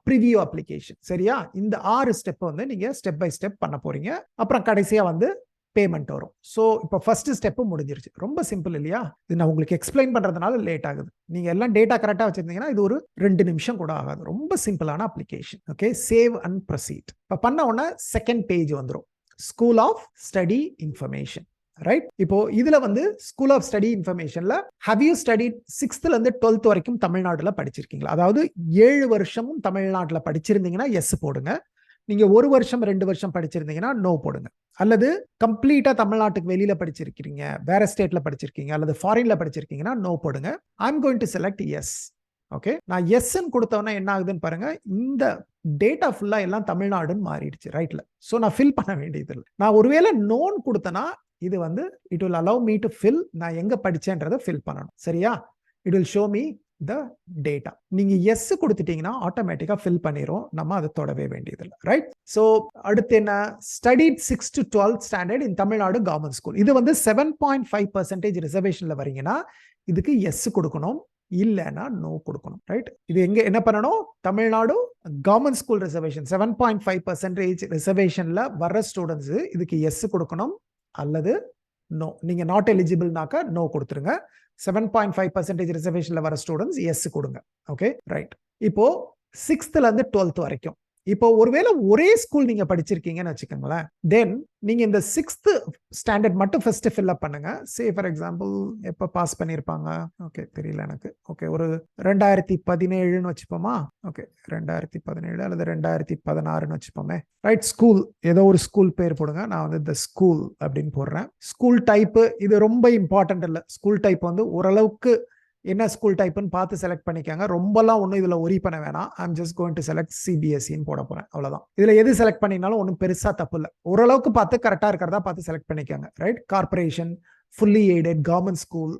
ப்ரிவியூ அப்ளிகேஷன். சரியா? இந்த 6 ஸ்டெப் வந்து நீங்க ஸ்டெப் பை ஸ்டெப் பண்ண போறீங்க. அப்புறம் கடைசியா வந்து பேமெண்ட் வரும். ஸோ இப்போ ஃபர்ஸ்ட் ஸ்டெப் முடிஞ்சிருச்சு. ரொம்ப சிம்பிள் இல்லையா? இது நான் உங்களுக்கு எக்ஸ்பிளைன் பண்றதுனால லேட் ஆகுது. நீங்க எல்லாம் டேட்டா கரெக்டா வச்சிருந்தீங்கன்னா இது ஒரு 2 நிமிஷம் கூட ஆகாது. ரொம்ப சிம்பிளான application. Okay, save and proceed. இப்போ பண்ண உடனே செகண்ட் பேஜ் வந்துடும், school of study information. Right? இப்போ இதுல வந்து ஸ்கூல் ஆஃப் ஸ்டடி இன்ஃபர்மேஷன்ல ஹேவ் யூ ஸ்டடிட் 6th இருந்து 12th வரைக்கும் தமிழ்நாடுல படிச்சிருக்கீங்களா? அதாவது 7 வருஷமும் தமிழ்நாட்டுல படிச்சிருந்தீங்கன்னா எஸ் போடுங்க. நீங்க 1 வருஷம் 2 வருஷம் படிச்சிருந்தீங்கன்னா நோ போடுங்க. அல்லது கம்ப்ளீட்டா தமிழ்நாட்டுக்கு வெளியில படிச்சிருக்கீங்க, வேற ஸ்டேட்ல படிச்சிருக்கீங்க, அல்லது ஃபாரின்ல படிச்சிருக்கீங்கன்னா நோ போடுங்க. I am going to select yes. Okay, நான் எஸ்ன்னு கொடுத்தவொன்னே என்ன ஆகுதுன்னு பாருங்க, இந்த டேட்டா ஃபுல்லா எல்லாம் தமிழ்நாடுன்னு மாறிடுச்சு ரைட்ல. ஸோ நான் ஃபில் பண்ண வேண்டியது இல்லை. நான் ஒருவேளை நோன் கொடுத்தனா இது வந்து it will allow me to fill, நான் எங்க படிச்சேன்றதை ஃபில் பண்ணணும். சரியா? It will show me the data. நீங்க எஸ் கொடுத்துட்டீங்கன்னா ஆட்டோமேட்டிக்கா ஃபில் பண்ணிரும், நம்ம அதை தொடவே வேண்டியதில்லை. ரைட்? ஸோ அடுத்து என்ன, studied 6th to 12th standard in Tamil Nadu government school. இது வந்து 7.5% ரிசர்வேஷன்ல வரீங்கன்னா இதுக்கு எஸ் கொடுக்கணும், இல்லைன்னா நோ கொடுக்கணும். ரைட்? இது எங்க என்ன பண்ணணும், தமிழ்நாடு கவர்மெண்ட் ஸ்கூல் ரிசர்வேஷன் 7.5% ரிசர்வேஷன்ல வர்ற ஸ்டூடெண்ட்ஸ் இதுக்கு எஸ் கொடுக்கணும் அல்லது நோ. நீங்க நாட் எலிஜிபிள்னாக்கா நோ கொடுத்துருங்க. 7.5% ரிசர்வேஷன்ல வர ஸ்டூடெண்ட்ஸ் எஸ் கொடுங்க. Okay, right. இப்போ 6th இருந்து 12th வரைக்கும், இப்போ ஒருவேளை ஒரே ஸ்கூல் நீங்க படிச்சிருக்கீங்கன்னு வச்சுக்கோங்களேன், தென் நீங்க இந்த 6th ஸ்டாண்டர்ட் மட்டும் ஃபர்ஸ்ட் ஃபில் அப் பண்ணுங்க. சே ஃபார் எக்ஸாம்பிள் எப்ப பாஸ் பண்ணிருப்பாங்க, ஓகே தெரியல எனக்கு. ஓகே, ஒரு 2017ன்னு வச்சுப்போமா? ஓகே, 2017 அல்லது 2016ன்னு வச்சுப்போமே. ரைட்? ஸ்கூல், ஏதோ ஒரு ஸ்கூல் பேர் போடுங்க. நான் வந்து இந்த ஸ்கூல் அப்படின்னு போடுறேன். ஸ்கூல் டைப் இது ரொம்ப இம்பார்ட்டன்ட் இல்லை. ஸ்கூல் டைப் வந்து ஓரளவுக்கு என்ன ஸ்கூல் டைப்னு பார்த்து செலக்ட் பண்ணிக்கோங்க. ரொம்பலாம் ஒன்றும் இதில் ஒரி பண்ண வேணாம். I'm just going to select சிபிஎஸ்சின்னு போட போறேன், அவ்வளோதான். இதில் எது செலக்ட் பண்ணினாலும் ஒன்றும் பெருசா தப்பு இல்லை. ஓரளவுக்கு பார்த்து கரெக்டாக இருக்கிறதா பார்த்து செலக்ட் பண்ணிக்கோங்க. Right? Corporation, fully aided, government school,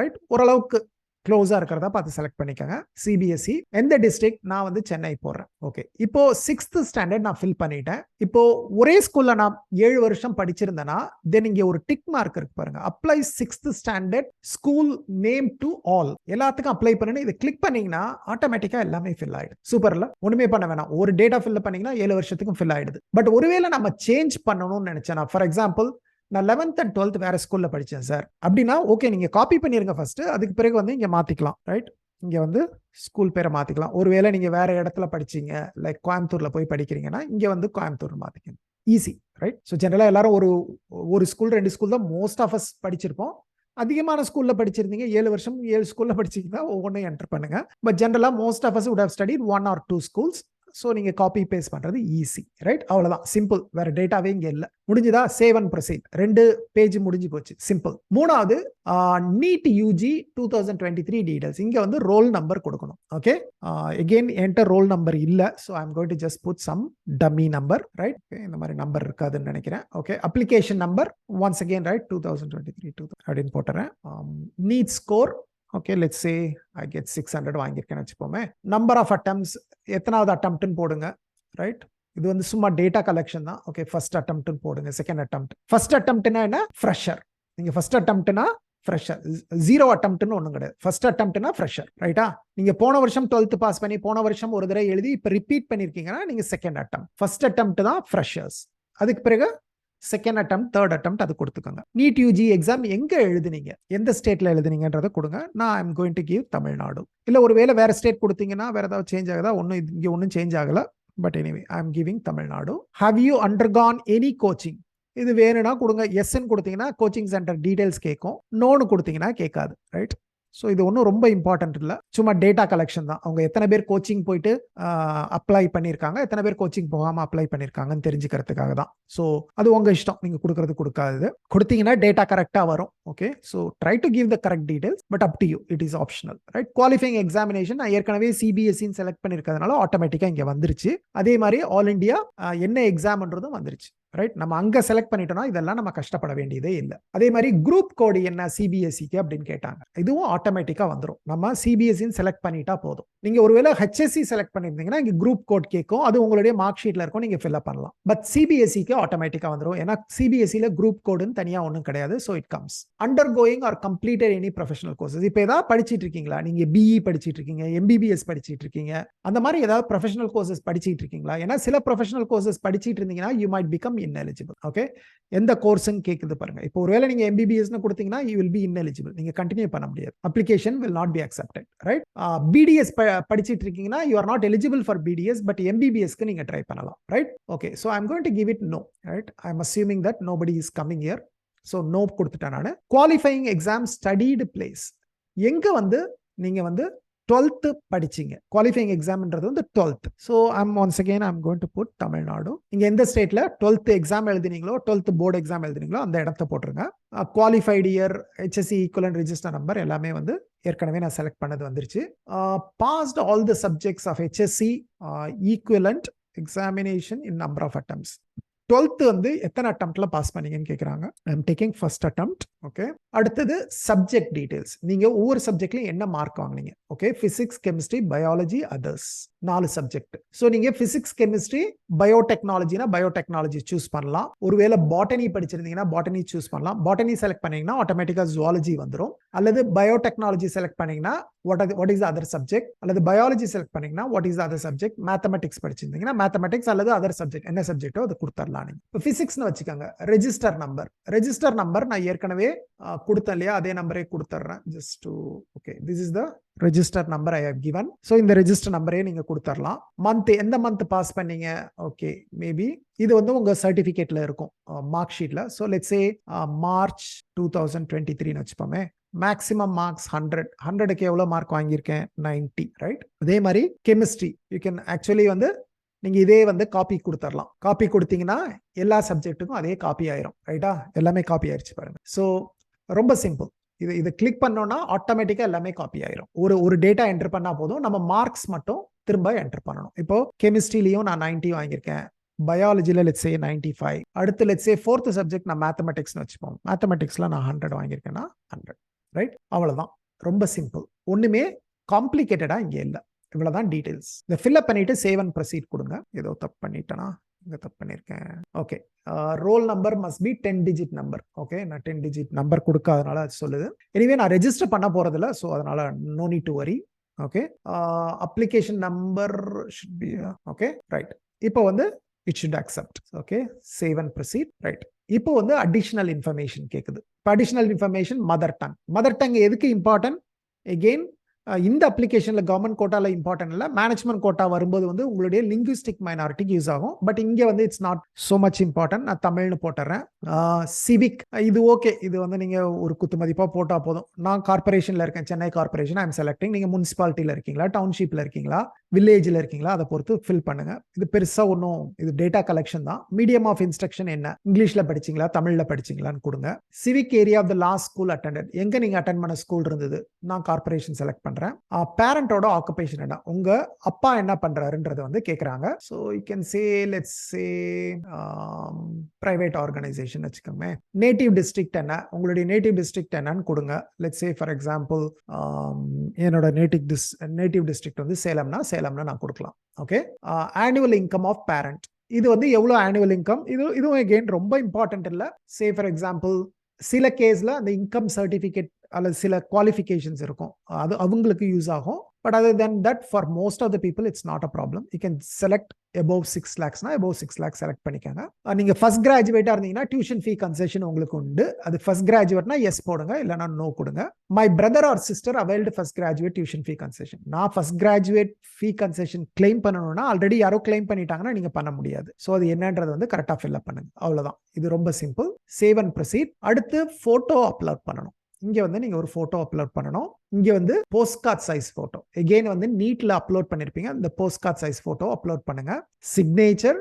right, ஓரளவுக்கு க்ளோஸா இருக்கிறதா பார்த்து செலக்ட் பண்ணிக்கோங்க. சிபிஎஸ்சி, எந்த டிஸ்ட்ரிக்ட், நான் வந்து சென்னை போடுறேன். ஓகே, இப்போ 6th ஸ்டாண்டர்ட் நான் ஃபில் பண்ணிட்டேன். இப்போ ஒரே ஸ்கூல்ல நான் 7 வருஷம் படிச்சிருந்தேன்னா தென் இங்க ஒரு டிக் மார்க் இருக்கு பாருங்க, apply 6th standard school name to all. எல்லாத்துக்கும் அப்ளை பண்ணி இதை கிளிக் பண்ணீங்கன்னா ஆட்டோமேட்டிக்கா எல்லாமே ஃபில் ஆயிடும். சூப்பர்ல, ஒண்ணுமே பண்ண வேணாம். ஒரு டேட்டா ஃபில் பண்ணீங்கன்னா 7 வருஷத்துக்கும் ஃபில் ஆயிடுது. பட் ஒருவேளை நம்ம சேஞ்ச் பண்ணணும்னு நினைச்சேன், ஃபார் எக்ஸாம்பிள் நான் 11th and 12th வேற ஸ்கூல்ல படிச்சேன் சார் அப்படின்னா, ஓகே நீங்க காப்பி பண்ணிருங்க ஃபர்ஸ்ட், அதுக்கு பிறகு வந்து இங்க மாத்திக்கலாம். ரைட்? இங்க வந்து ஸ்கூல் பேரை மாத்திக்கலாம். ஒருவேளை நீங்க வேற இடத்துல படிச்சீங்க, லைக் கோயம்புத்தூர்ல போய் படிக்கிறீங்கன்னா இங்க வந்து கோயம்புத்தூர் மாத்திக்கணும். ஈஸி. ரைட்? ஸோ ஜெனரலா எல்லாரும் ஒரு ஸ்கூல் 2 ஸ்கூல் தான் மோஸ்ட் ஆஃப் அஸ் படிச்சிருப்போம். அதிகமான ஸ்கூல்ல படிச்சிருந்தீங்க, 7 வருஷம் 7 ஸ்கூல்ல படிச்சீங்கன்னா ஒவ்வொன்றும் என்டர் பண்ணுங்க. பட் ஜெனரலா most of us would have studied 1 or 2 schools. So நீங்க காப்பி பேஸ்ட் பண்றது ஈஸி. ரைட்? அவ்வளவுதான், சிம்பிள். வேற டேட்டாவே இங்க இல்லை. முடிஞ்சுதா? Save and proceed. 2 பேஜ் முடிஞ்சு போச்சு. சிம்பிள். மூணாவது, நீட் யூஜி 2023 டீடைல்ஸ். இங்க வந்து ரோல் நம்பர் கொடுக்கணும். Okay, again enter roll number இல்ல, so I am going to just put some dummy number. Right? இந்த மாதிரி நம்பர் இருக்காதுன்னு நினைக்கிறேன். Okay, application number once again right 2023 அப்படின்னு போட்டுறேன். NEET score, okay let's say I get 600 வாங்கியிருக்கேன்னு வச்சுப்போமே. நம்பர் ஆஃப் அட்டம்ப்ட்ஸ், எத்தனாவது அட்டம்ப்ட்னு போடுங்க. ரைட்? இது வந்து சும்மா டேட்டா கலெக்ஷன் தான். ஓகே, ஃபர்ஸ்ட் அட்டம்ப்ட்னு போடுங்க. Second attempt. ஃபர்ஸ்ட் அட்டம்ப்ட்னா என்ன? ஃப்ரெஷர். நீங்க ஃபர்ஸ்ட் அட்டம்ப்ட்னா ஃப்ரெஷர், 0 அட்டம்ப்ட்னு ஒன்றும் கிடையாது. ஃபர்ஸ்ட் அட்டம்ப்ட்னா ஃப்ரெஷர். ரைட்டா? நீங்க போன வருஷம் 12th பாஸ் பண்ணி போன வருஷம் ஒரு தடவை எழுதி இப்போ ரிப்பீட் பண்ணிருக்கீங்கன்னா நீங்க செகண்ட் அட்டம்ப்ட். ஃபர்ஸ்ட் அட்டம்ப்ட் தான் ஃப்ரெஷர்ஸ். அதுக்கு பிறகு செகண்ட் அட்டம்ப்ட், தேர்ட் அட்டம்ப்ட் அது கொடுத்துக்கோங்க. நீட் யூஜி எக்ஸாம் எங்க எழுதுனீங்க, எந்த ஸ்டேட்ல எழுதுனீங்கன்றதை கொடுங்க. நான் ஐ am going to give Tamil Nadu. இல்ல ஒருவேளை வேற ஸ்டேட் கொடுத்தீங்கன்னா வேற ஏதாவது சேஞ்ச் ஆகுதா? ஒன்றும் இங்க ஒன்றும் சேஞ்ச் ஆகல. But anyway I am giving Tamil Nadu. How you undergone any coaching? இது வேணும்னா கொடுங்க. எஸ்ன்னு கொடுத்தீங்கன்னா கோச்சிங் சென்டர் டீடைல்ஸ் கேட்கும், நோன்னு கொடுத்தீங்கன்னா கேட்காது. ரைட்? ஸோ இது ஒன்றும் ரொம்ப இம்பார்ட்டன்ட் இல்லை, சும்மா டேட்டா கலெக்ஷன் தான். அவங்க எத்தனை பேர் கோச்சிங் போயிட்டு அப்ளை பண்ணியிருக்காங்க, எத்தனை பேர் கோச்சிங் போகாமல் அப்ளை பண்ணியிருக்காங்கன்னு தெரிஞ்சுக்கிறதுக்காக தான். ஸோ அது உங்கள் இஷ்டம், நீங்கள் கொடுக்கறது கொடுக்காது. கொடுத்தீங்கன்னா டேட்டா கரெக்டாக வரும். Okay, so try to give the correct details, but up to you, it is optional. Right? Qualifying examination நான் ஏற்கனவே சிபிஎஸ்சின்னு செலக்ட் பண்ணியிருக்கிறதுனால ஆட்டோமேட்டிக்காக இங்கே வந்துருச்சு. அதே மாதிரி ஆல் இண்டியா என்ன எக்ஸாம்ன்றதும் வந்துருச்சு. ரைட்? நம்ம அங்க செலக்ட் பண்ணிட்டோம்னா இதெல்லாம் நம்ம கஷ்டப்பட வேண்டியதே இல்லை. அதே மாதிரி குரூப் கோடு என்ன சிபிஎஸ்சிக்கு அப்படின்னு கேட்டாங்க, இதுவும் ஆட்டோமேட்டிக்கா வந்துடும். நம்ம சிபிஎஸ்சின்னு செலக்ட் பண்ணிட்டா போதும். நீங்க ஒருவேளை ஹெச்எஸ்சி செலக்ட் பண்ணிருந்தீங்கன்னா இங்க குரூப் கோட் கேட்கும், அது உங்களுடைய மார்க் ஷீட்ல இருக்கும், நீங்க ஃபில் அப் பண்ணலாம். பட் சிபிஎஸ்சிக்கு ஆட்டோமேட்டிக்கா வந்துடும், ஏன்னா சிபிஎஸ்சில குரூப் கோடுன்னு தனியா ஒன்றும் கிடையாது. So it comes. Undergoing or completed any professional courses. இப்போ ஏதாவது படிச்சிட்டு இருக்கீங்களா, நீங்க பிஇ படிச்சிட்டு இருக்கீங்க, எம்பிபிஎஸ் படிச்சிட்டு இருக்கீங்க, அந்த மாதிரி ஏதாவது ப்ரொஃபஷனல் கோர்சஸ் படிச்சிட்டு இருக்கீங்களா? ஏன்னா சில ப்ரொஃபஷனல் கோர்சஸ் படிச்சிட்டு இருந்தீங்கன்னா you might become ineligible. Okay, எந்த கோர்ஸ்னு கேக்குது பாருங்க. இப்போ ஒருவேளை நீங்க எம்பிபிஎஸ்னு கொடுத்தீங்கன்னா you will be ineligible, நீங்க கண்டினியூ பண்ண முடியாது, application will not be accepted. Right? BDS படிச்சிட்டு இருக்கீங்கன்னா you are not eligible for BDS, but MBBSக்கு நீங்க ட்ரை பண்ணலாம். Right? Okay, so I'm going to give it no. Right? I'm assuming that nobody is coming here, so no கொடுத்துட்டேன் நான். Qualifying exam studied place, எங்க வந்து நீங்க வந்து 12th படிச்சீங்க. Qualifying எக்ஸாம்ன்றது வந்து 12th. So once again I'm going to put Tamil Nadu. இங்க எந்த ஸ்டேட்ல 12th எக்ஸாம் எழுதினீங்களோ, 12th போர்டு எக்ஸாம் எழுதினீங்களோ அந்த இடத்த போட்டுருங்க. Qualified year, HSC equivalent register number எல்லாமே வந்து ஏற்கனவே நான் செலக்ட் பண்ணது வந்துருச்சு. Passed all the subjects of HSC equivalent examination in number of attempts. 12th வந்து எத்தனை அட்டெம்ப்ட்ல பாஸ் பண்ணீங்கன்னு கேக்குறாங்க. I am taking first attempt. Okay. அடுத்தது சப்ஜெக்ட் டீடைல்ஸ். நீங்க ஒவ்வொரு சப்ஜெக்ட்லயும் என்ன மார்க் வாங்குனீங்க. Okay. Physics, chemistry, biology, others 4 subject. So நீங்க பிசிக்ஸ், கெமிஸ்ட்ரி, பயோடெக்னாலஜினா பயோடெக்னாலஜி சூஸ் பண்ணலாம். ஒருவேளை பாட்டனி படிச்சிருந்தீங்கன்னா பாட்டனி சூஸ் பண்ணலாம். பாட்டனி செலக்ட் பண்ணீங்கன்னா ஆட்டோமேட்டிக்கா ஜுவாலஜி வந்துடும். அல்லது பயோடெக்னாலஜி செலக்ட் பண்ணீங்கன்னா what is the other subject, அல்லது பயாலஜி செலக்ட் பண்ணீங்கன்னா what is the other subject, mathematics படிச்சிருந்தீங்கன்னா மேத்தமெட்டிக்ஸ் அல்லது அதர் சப்ஜெக்ட் என்ன சப்ஜெக்ட்டோ அது கொடுத்துடலாம். நீங்க இப்போ பிசிக்ஸ்னு வச்சுக்கோங்க. ரெஜிஸ்டர் நம்பர் நான் ஏற்கனவே கொடுத்தேன் இல்லையா, அதே நம்பரே கொடுத்துட்றேன். Just to okay, this is the register number I have given. So இந்த ரெஜிஸ்டர் நம்பரே நீங்க கொடுத்துடலாம். மந்த் எந்த மந்த் பாஸ் பண்ணீங்க. ஓகே, மேபி இது வந்து உங்க சர்டிபிகேட்ல இருக்கும், மார்க் ஷீட்ல. ஸோ லெட்ஸ் சே மார்ச் 2023 வச்சுப்போமே. மேக்ஸிமம் மார்க்ஸ் 100க்கு எவ்வளவு மார்க் வாங்கியிருக்கேன், 90, ரைட். அதே மாதிரி கெமிஸ்ட்ரி யூ கேன் ஆக்சுவலி வந்து நீங்க இதே வந்து காப்பி கொடுத்துடலாம். காப்பி கொடுத்தீங்கன்னா எல்லா சப்ஜெக்ட்டுக்கும் அதே காப்பி ஆயிரும், ரைட்டா. எல்லாமே காப்பி ஆயிடுச்சு பாருங்க. ஸோ ரொம்ப சிம்பிள். இது கிளிக் பண்ணோம்னா ஆட்டோமேட்டிக்கா எல்லாமே காப்பி ஆயிரும். ஒரு டேட்டா என்டர் பண்ணா போதும், நம்ம மார்க்ஸ் மட்டும் திரும்ப என்டர் பண்ணணும். இப்போ கெமிஸ்ட்ரிலையும் நான் 90 வாங்கியிருக்கேன், பயாலஜில லெட்ஸ் சே 95. அடுத்து லெட்ஸ் சே 4th சப்ஜெக்ட் நான் மேத்தமெட்டிக்ஸ்னு வச்சுப்போம். மேத்தமெட்டிக்ஸ்ல நான் 100 வாங்கியிருக்கேன்னா 100, ரைட். அவ்வளவுதான், ரொம்ப சிம்பிள். ஒண்ணுமே காம்ப்ளிகேட்டடா இங்க இல்லை. இவ்வளவுதான் டீடைல்ஸ். இந்த ஃபில் அப் பண்ணிட்டு சேவ் அண்ட் ப்ரொசீட் கொடுங்க. ஏதோ தப்பு பண்ணிட்டேனா, இங்க தப்பு பண்ணிருக்கேன். Okay, roll number must be 10 digit number. Okay, நான் 10 டிஜிட் நம்பர் கொடுக்காதனால அது சொல்லுது. எனிவே நான் ரெஜிஸ்டர் பண்ண போறதில்ல, ஸோ அதனால no need to worry. Okay, application number should be okay, right. இப்போ வந்து it should accept. Okay, save and proceed, right. இப்போ வந்து அடிஷனல் இன்ஃபர்மேஷன் கேட்குது. இப்போ அடிஷனல் இன்ஃபர்மேஷன் மதர் டங் எதுக்கு இம்பார்ட்டன்ட்? எகெயின் இந்த அப்ளிகேஷன்ல கவர்மெண்ட் கோட்டால இம்பார்ட்டன்ட் இல்லை, மேனேஜ்மெண்ட் கோட்டா வரும்போது வந்து உங்களுடைய லிங்குவிஸ்டிக் மைனாரிட்டிக்கு யூஸ் ஆகும். பட் இங்க வந்து it's not so much important. நான் தமிழ்னு போட்டுறேன். சிவிக் இது ஓகே, இது வந்து நீங்க ஒரு குத்து மதிப்பா போட்டா போதும். நான் கார்பரேஷன்ல இருக்கேன், Chennai corporation, I am selecting. நீங்க முனிசிபாலிட்டியில இருக்கீங்களா, டவுன்ஷிப்ல இருக்கீங்களா, வில்லேஜ்ல இருக்கீங்களா, அதை பொறுத்து ஃபில் பண்ணுங்க. இது பெருசா ஒன்றும், இது டேட்டா கலெக்ஷன் தான். மீடியம் ஆஃப் இன்ஸ்ட்ரக்ஷன் என்ன, இங்கிலீஷ்ல படிச்சீங்களா தமிழ்ல படிச்சீங்களான்னு கொடுங்க. Civic area of the last school attended, எங்க நீங்க அட்டெண்ட் பண்ண ஸ்கூல் இருந்தது, நான் கார்பரேஷன் செலக்ட் பண்றேன். பேரண்டோட ஆக்குபேஷன் என்ன, உங்க அப்பா என்ன பண்றாருன்றது வந்து கேக்குறாங்க. So you can say let's say private organisation வச்சுக்கோங்க. நேட்டிவ் டிஸ்ட்ரிக்ட் என்ன, உங்களுடைய நேட்டிவ் டிஸ்ட்ரிக்ட் என்னன்னு கொடுங்க. லெட்ஸ் சே ஃபார் எக்ஸாம்பிள் என்னோட நேட்டிவ் டிஸ்ட்ரிக்ட் வந்து சேலம்னா நான் கொடுக்கலாம். Okay, annual income of parent, இது வந்து எவ்வளவு ஆனுவல் இன்கம், இதுவும் அகைன் ரொம்ப இம்பார்ட்டன்ட் இல்லை. சே ஃபார் எக்ஸாம்பிள் சில கேஸ்ல அந்த இன்கம் சர்டிபிகேட் அல்லது சில குவாலிஃபிகேஷன்ஸ் இருக்கும், அது அவங்களுக்கு யூஸ் ஆகும். But other than that for most of the people it's not a problem. You can select above 6 lakhsனா above 6 lakhs செலக்ட் பண்ணிக்கோங்க. நீங்க ஃபர்ஸ்ட் கிராஜுவேட்டா இருந்தீங்கன்னா டியூஷன் ஃபீ கன்செஷன் உங்களுக்கு உண்டு. அது ஃபர்ஸ்ட் கிராஜுவேட்னா எஸ் போடுங்க, இல்லைனா நோ கொடுங்க. My brother or sister availed first graduate tuition fee concession. நான் first graduate fee concession claim பண்ணணும்னா ஆல்ரெடி யாரோ கிளைம் பண்ணிட்டாங்கன்னா நீங்க பண்ண முடியாது. ஸோ அது என்னன்றது வந்து கரெக்டா ஃபில் அப் பண்ணுங்க. அவ்வளவுதான், இது ரொம்ப சிம்பிள். Save and proceed. அடுத்து போட்டோ அப்லோட் பண்ணணும். இங்க வந்து நீங்க ஒரு போட்டோ அப்லோட் பண்ணணும். இங்க வந்து post card size photo, again வந்து நீட்ல அப்லோட் பண்ணிருப்பீங்க, இந்த post card size photo upload பண்ணுங்க. சிக்னேச்சர்,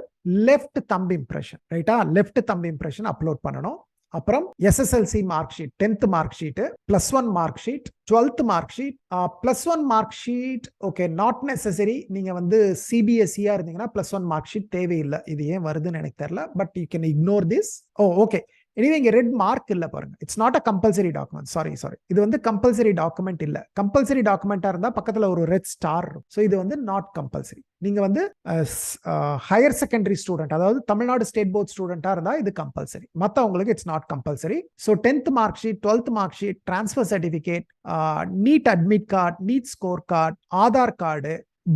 லெஃப்ட் தம்ப் இம்ப்ரெஷன், ரைட்டா, லெஃப்ட் தம்ப் இம்ப்ரெஷன் அப்லோட் பண்ணணும். அப்புறம் SSLC mark sheet, 10th mark sheet, +1 mark sheet, 12th mark sheet. +1 mark sheet okay, not necessary. நீங்க வந்து CBSE இருந்தீங்கன்னா +1 mark sheet தேவையில்லை. இது ஏன் வருதுன்னு எனக்கு தெரியல, but you can ignore this. Okay, anyway இங்க ரெட் மார்க் இல்ல பாருங்க. It's not a compulsory document. Sorry, இது வந்து கம்பல்சரி டாக்குமெண்ட் இல்ல. கம்பல்சரி டாக்குமெண்டா இருந்தா பக்கத்துல ஒரு ரெட் ஸ்டார். சோ இது வந்து நாட் கம்பல்சரி. நீங்க வந்து ஹையர் செகண்டரி ஸ்டூடெண்ட், அதாவது தமிழ்நாடு ஸ்டேட் போர்ட் ஸ்டூடெண்டா இருந்தா இது கம்பல்சரி. மத்தவங்களுக்கு it's not compulsory. So 10th mark sheet, 12th mark sheet, transfer certificate, NEET admit card, NEET score card, Aadhaar card,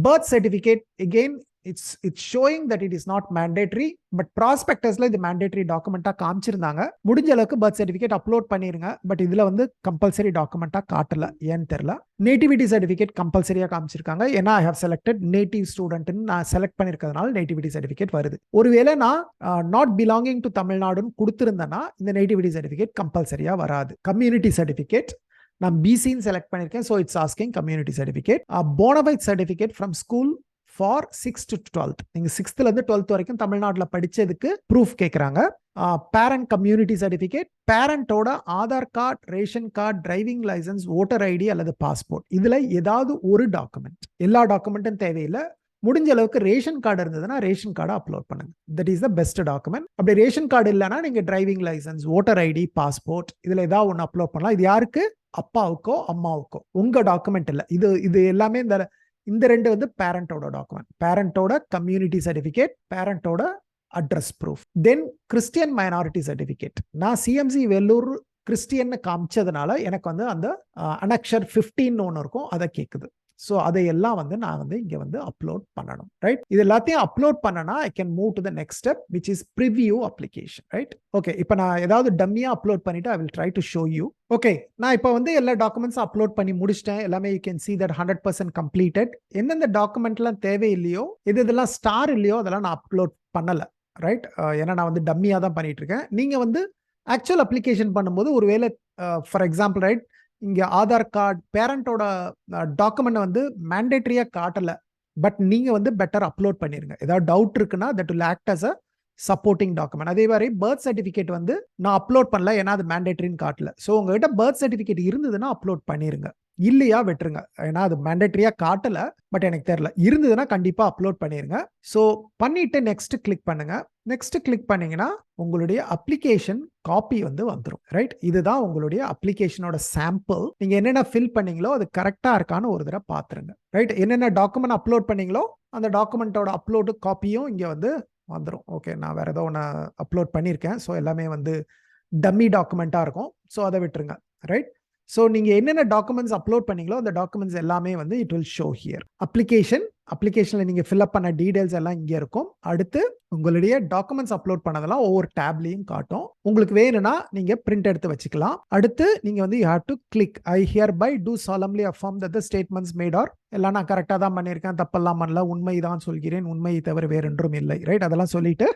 birth certificate, again it's showing that it is not mandatory. But ப்ராஸ்பெக்டஸ்ல இது mandatory டாக்குமெண்டா காமிச்சிருந்தாங்க. முடிஞ்ச அளவுக்கு birth certificate upload பண்ணிருங்க. But இதுல வந்து compulsory டாக்குமெண்டா காட்டல, ஏன்னு தெரியல. நேட்டிவிட்டி சர்டிஃபிகேட் கம்பல்சரியா காமிச்சிருக்காங்க. ஏன்னா ஐ ஹவ் செலக்டட் நேட்டிவ் ஸ்டூடெண்ட்னு நான் செலக்ட் பண்ணிருக்கிறதுனால நேட்டிவிட்டி சர்டிஃபிகேட் வருது. ஒருவேளை நான் நாட் பிலாங்கிங் டு தமிழ்நாடுன்னு கொடுத்திருந்தேன்னா இந்த நேட்டிவிட்டி சர்டிஃபிகேட் கம்பல்சரியா வராது. கம்யூனிட்டி சர்டிஃபிகேட் நான் பிசின்னு செலக்ட் பண்ணிருக்கேன். So it's asking community certificate. Bonafide certificate from school for 6th to 12th. நீங்க 6th இருந்து 12th வரைக்கும் தமிழ்நாட்டில் படிச்சதுக்கு ப்ரூஃப் கேட்குறாங்க. பேரண்ட் கம்யூனிட்டி சர்டிஃபிகேட், பேரண்டோட Aadhaar card, ration card, driving licence, voter ID அல்லது பாஸ்போர்ட், இதுல ஏதாவது ஒரு டாக்குமெண்ட். எல்லா டாக்குமெண்ட்டும் தேவையில்லை. முடிஞ்ச அளவுக்கு ரேஷன் கார்டு இருந்ததுன்னா ரேஷன் கார்டை அப்லோட் பண்ணுங்க. That is the best document. அப்படி ரேஷன் கார்டு இல்லைன்னா நீங்க driving licence, voter ID, passport இதுல ஏதாவது ஒன்று அப்லோட் பண்ணலாம். இது யாருக்கு? அப்பாவுக்கோ அம்மாவுக்கோ. உங்க டாக்குமெண்ட் இல்லை. இது எல்லாமே இந்த ரெண்டு வந்து பேரண்டோட டாக்குமெண்ட். பேரண்டோட கம்யூனிட்டி சர்டிஃபிகேட், பேரண்டோட address proof. Then Christian minority certificate. நான் சிஎம்சி வெள்ளூர் கிறிஸ்டியன் காமிச்சதுனால எனக்கு வந்து அந்த அனக்ஷர் 15 ஒன்று இருக்கும், அதை கேட்குது. ஸோ அதையெல்லாம் வந்து நான் வந்து இங்கே வந்து அப்லோட் பண்ணணும். ரைட், இது எல்லாத்தையும் அப்லோட் பண்ணனா I can move to the next step which is preview application. Right, okay. இப்போ நான் ஏதாவது டம்மியாக அப்லோட் பண்ணிட்டு ஐ will try to show you. Okay, நான் இப்போ வந்து எல்லா டாக்குமெண்ட்ஸும் அப்லோட் பண்ணி முடிச்சிட்டேன். எல்லாமே you can see that 100% completed. எந்தெந்த டாக்குமெண்ட்லாம் இதெல்லாம் இதெல்லாம் ஸ்டார் இல்லையோ அதெல்லாம் நான் அப்லோட் பண்ணலை. ரைட், ஏன்னா நான் வந்து டம்மியாக தான் பண்ணிட்டு இருக்கேன். நீங்கள் வந்து ஆக்சுவல் அப்ளிகேஷன் பண்ணும்போது ஒருவேளை ஃபார் எக்ஸாம்பிள் ரைட், இங்கே ஆதார் கார்டு பேரண்டோட டாக்குமெண்ட் வந்து மேண்டேட்டரியா காட்டல, பட் நீங்க வந்து பெட்டர் அப்லோட் பண்ணிருங்க. ஏதாவது டவுட் இருக்குன்னா that will act as a supporting document. அதே மாதிரி பர்த் சர்டிஃபிகேட் வந்து நான் அப்லோட் பண்ணல, ஏன்னா அது மேண்டேட்டரின்னு காட்டல. ஸோ உங்ககிட்ட பர்த் சர்டிஃபிகேட் இருந்ததுன்னா அப்லோட் பண்ணிருங்க, இல்லையா விட்டுருங்க. ஏன்னா அது மேண்டேட்டரியா காட்டல, பட் எனக்கு தெரியல. இருந்ததுன்னா கண்டிப்பா அப்லோட் பண்ணிருங்க. ஸோ பண்ணிட்டு நெக்ஸ்ட் கிளிக் பண்ணுங்க. நெக்ஸ்ட் கிளிக் பண்ணீங்கன்னா உங்களுடைய அப்ளிகேஷன் காப்பி வந்து வந்துடும். ரைட், இதுதான் உங்களுடைய அப்ளிகேஷனோட சாம்பிள். நீங்க என்னென்ன ஃபில் பண்ணீங்களோ அது கரெக்டா இருக்கான்னு ஒரு தடவை பாத்துருங்க. ரைட், என்னென்ன டாக்குமெண்ட் அப்லோட் பண்ணீங்களோ அந்த டாக்குமெண்டோட அப்லோடு காப்பியும் இங்க வந்து வந்துடும். ஓகே, நான் வேற ஏதோ ஒன்று அப்லோட் பண்ணியிருக்கேன். ஸோ எல்லாமே வந்து டம்மி டாக்குமெண்ட்டாக இருக்கும். ஸோ அதை விட்டுருங்க. ரைட், ஸோ நீங்கள் என்னென்ன டாக்குமெண்ட்ஸ் அப்லோட் பண்ணீங்களோ அந்த டாக்குமெண்ட்ஸ் எல்லாமே வந்து இட் வில் ஷோ ஹியர். அப்ளிகேஷனில் நீங்கள் ஃபில்அப் பண்ண டீடைல்ஸ் எல்லாம் இங்கே இருக்கும். அடுத்து உங்களுடைய டாக்குமெண்ட்ஸ் அப்லோட் பண்ணதெல்லாம் ஒவ்வொரு டேப்லையும் காட்டும். உங்களுக்கு வேணும்னா நீங்கள் பிரிண்ட் எடுத்து வச்சுக்கலாம். அடுத்து நீங்கள் வந்து you have to click I hereby do solemnly affirm that the statements made are, எல்லாம் நான் கரெக்டாக தான் பண்ணியிருக்கேன், தப்பெல்லாம் பண்ணல, உண்மைதான் சொல்கிறேன், உண்மையை தவிர வேறொன்றும் இல்லை. ரைட், அதெல்லாம் சொல்லிட்டு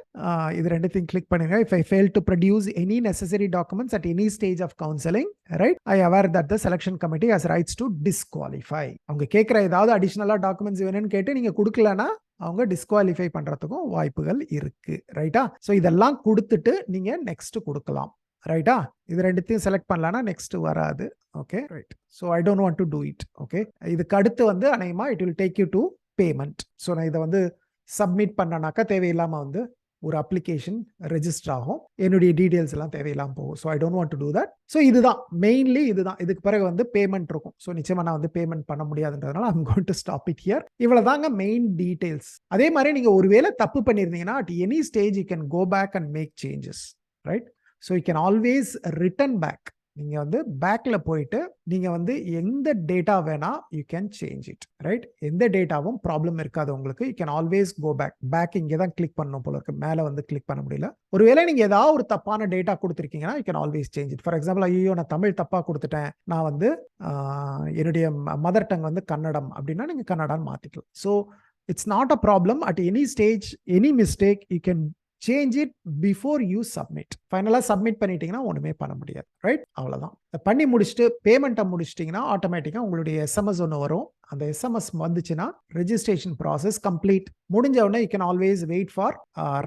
இது ரெண்டுத்தையும் கிளிக் பண்ணுங்க. If I fail to produce any necessary documents at any stage of counselling, right, I aware that the selection committee has rights to disqualify. அவங்க கேட்குற ஏதாவது அடிஷனலாக டாக்குமெண்ட்ஸ் வேணும்னு கேட்டு நீங்கள் கொடுக்கலன்னா அவங்க டிஸ்குவாலிஃபை பண்றதுக்கும் வாய்ப்புகள் இருக்கு. ரைட்டா, ஸோ இதெல்லாம் கொடுத்துட்டு நீங்க நெக்ஸ்ட் கொடுக்கலாம். ரைட்டா, இது ரெண்டுத்தையும் செலக்ட் பண்ணலாம்னா நெக்ஸ்ட் வராது. Okay, right, so I don't want to do it. Okay, இதுக்கு அடுத்து வந்து அநேகமா it will take you to payment. So நான் இதை வந்து சப்மிட் பண்ணனாக்கா தேவையில்லாம வந்து ஒரு அப்ளிகேஷன் ரெஜிஸ்டர் ஆகும், என்னுடைய டீடைல்ஸ் எல்லாம் தேவையில்லாமல் போகும். So I don't want to do that. So இதுதான் மெயின்லி இதுதான். இதுக்கு பிறகு வந்து பேமெண்ட் இருக்கும். ஸோ நிச்சயமா நான் வந்து பேமெண்ட் பண்ண முடியாதுன்றதுனால I'm going to stop it here. இவ்வளவுதாங்க மெயின் டீடைல்ஸ். அதே மாதிரி நீங்க ஒருவேளை தப்பு பண்ணியிருந்தீங்கன்னா at any stage you can go back and make changes. Right, so you can always return back. நீங்க வந்து பேக்ல போயிட்டு நீங்க வந்து எந்த டேட்டா வேணா you can change it. Right, எந்த டேட்டாவும் ப்ராப்ளம் இருக்காது உங்களுக்கு. You can always go back. Back இங்கே தான் கிளிக் பண்ணணும் போல இருக்கு, மேலே வந்து கிளிக் பண்ண முடியல. ஒருவேளை நீங்க ஏதாவது ஒரு தப்பான டேட்டா கொடுத்துருக்கீங்கன்னா you can always change it. For example, ஐயோ நான் தமிழ் தப்பா கொடுத்துட்டேன், நான் வந்து என்னுடைய மதர் டங் வந்து கன்னடம் அப்படின்னா நீங்க கன்னடான்னு மாத்திக்கலாம். So it's not a problem. At any stage any mistake you can change it before you submit. ஃபைனலாக சப்மிட் பண்ணிட்டீங்கன்னா ஒன்றுமே பண்ண முடியாது. ரைட், அவ்வளோதான். பண்ணி முடிச்சுட்டு பேமெண்ட்டை முடிச்சிட்டிங்கன்னா ஆட்டோமேட்டிக்காக உங்களுடைய எஸ்எம்எஸ் ஒன்று வரும். அந்த எஸ்எம்எஸ் வந்துச்சுன்னா ரெஜிஸ்ட்ரேஷன் ப்ராசஸ் கம்ப்ளீட். முடிஞ்ச உடனே you can always wait for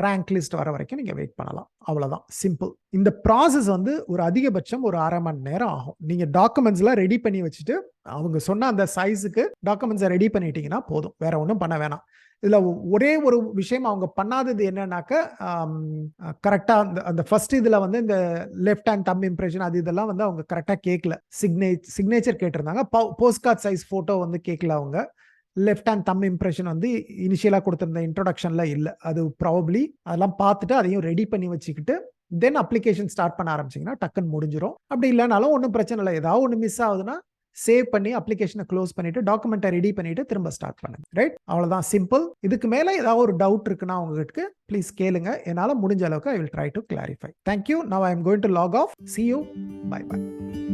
rank list வர வரைக்கும் நீங்கள் வெயிட் பண்ணலாம். அவ்வளோதான், சிம்பிள். இந்த ப்ராசஸ் வந்து ஒரு அதிகபட்சம் ஒரு 1/2 மணி நேரம் ஆகும். நீங்கள் டாக்குமெண்ட்ஸ்லாம் ரெடி பண்ணி வச்சுட்டு அவங்க சொன்ன அந்த சைஸுக்கு டாக்குமெண்ட்ஸை ரெடி பண்ணிட்டீங்கன்னா போதும், வேற ஒன்றும் பண்ண வேணாம். இதுல ஒரே ஒரு விஷயம் அவங்க பண்ணாதது என்னன்னாக்க, கரெக்டா அந்த ஃபர்ஸ்ட் இதுல வந்து இந்த லெஃப்ட் ஹேண்ட் தம் இம்ப்ரெஷன் அது இதெல்லாம் வந்து அவங்க கரெக்டா கேட்கல. சிக்னேச்சர் கேட்டிருந்தாங்க, போஸ்ட் கார்டு சைஸ் போட்டோ வந்து கேட்கல அவங்க. லெஃப்ட் ஹேண்ட் தம் இம்ப்ரெஷன் வந்து இனிஷியலா கொடுத்திருந்த இன்ட்ரோடக்ஷன்ல இல்லை. அது ப்ராபப்ளி அதெல்லாம் பார்த்துட்டு அதையும் ரெடி பண்ணி வச்சுக்கிட்டு தென் அப்ளிகேஷன் ஸ்டார்ட் பண்ண ஆரம்பிச்சிங்கன்னா டக்குன்னு முடிஞ்சிடும். அப்படி இல்லைனாலும் ஒன்றும் பிரச்சனை இல்லை. ஏதாவது ஒன்று மிஸ் ஆகுதுன்னா சேவ் பண்ணி அப்ளிகேஷனை க்ளோஸ் பண்ணிட்டு டாக்குமெண்ட்டை ரெடி பண்ணிட்டு திரும்ப ஸ்டார்ட் பண்ணுங்க. ரைட், அவ்வளவுதான், சிம்பிள். இதுக்கு மேல ஏதாவது ஒரு டவுட் இருக்குன்னா உங்களுக்கு ப்ளீஸ் கேளுங்க. என்னால முடிஞ்ச அளவுக்கு I will try to clarify. Thank you. Now I am going to log off. See you. Bye bye.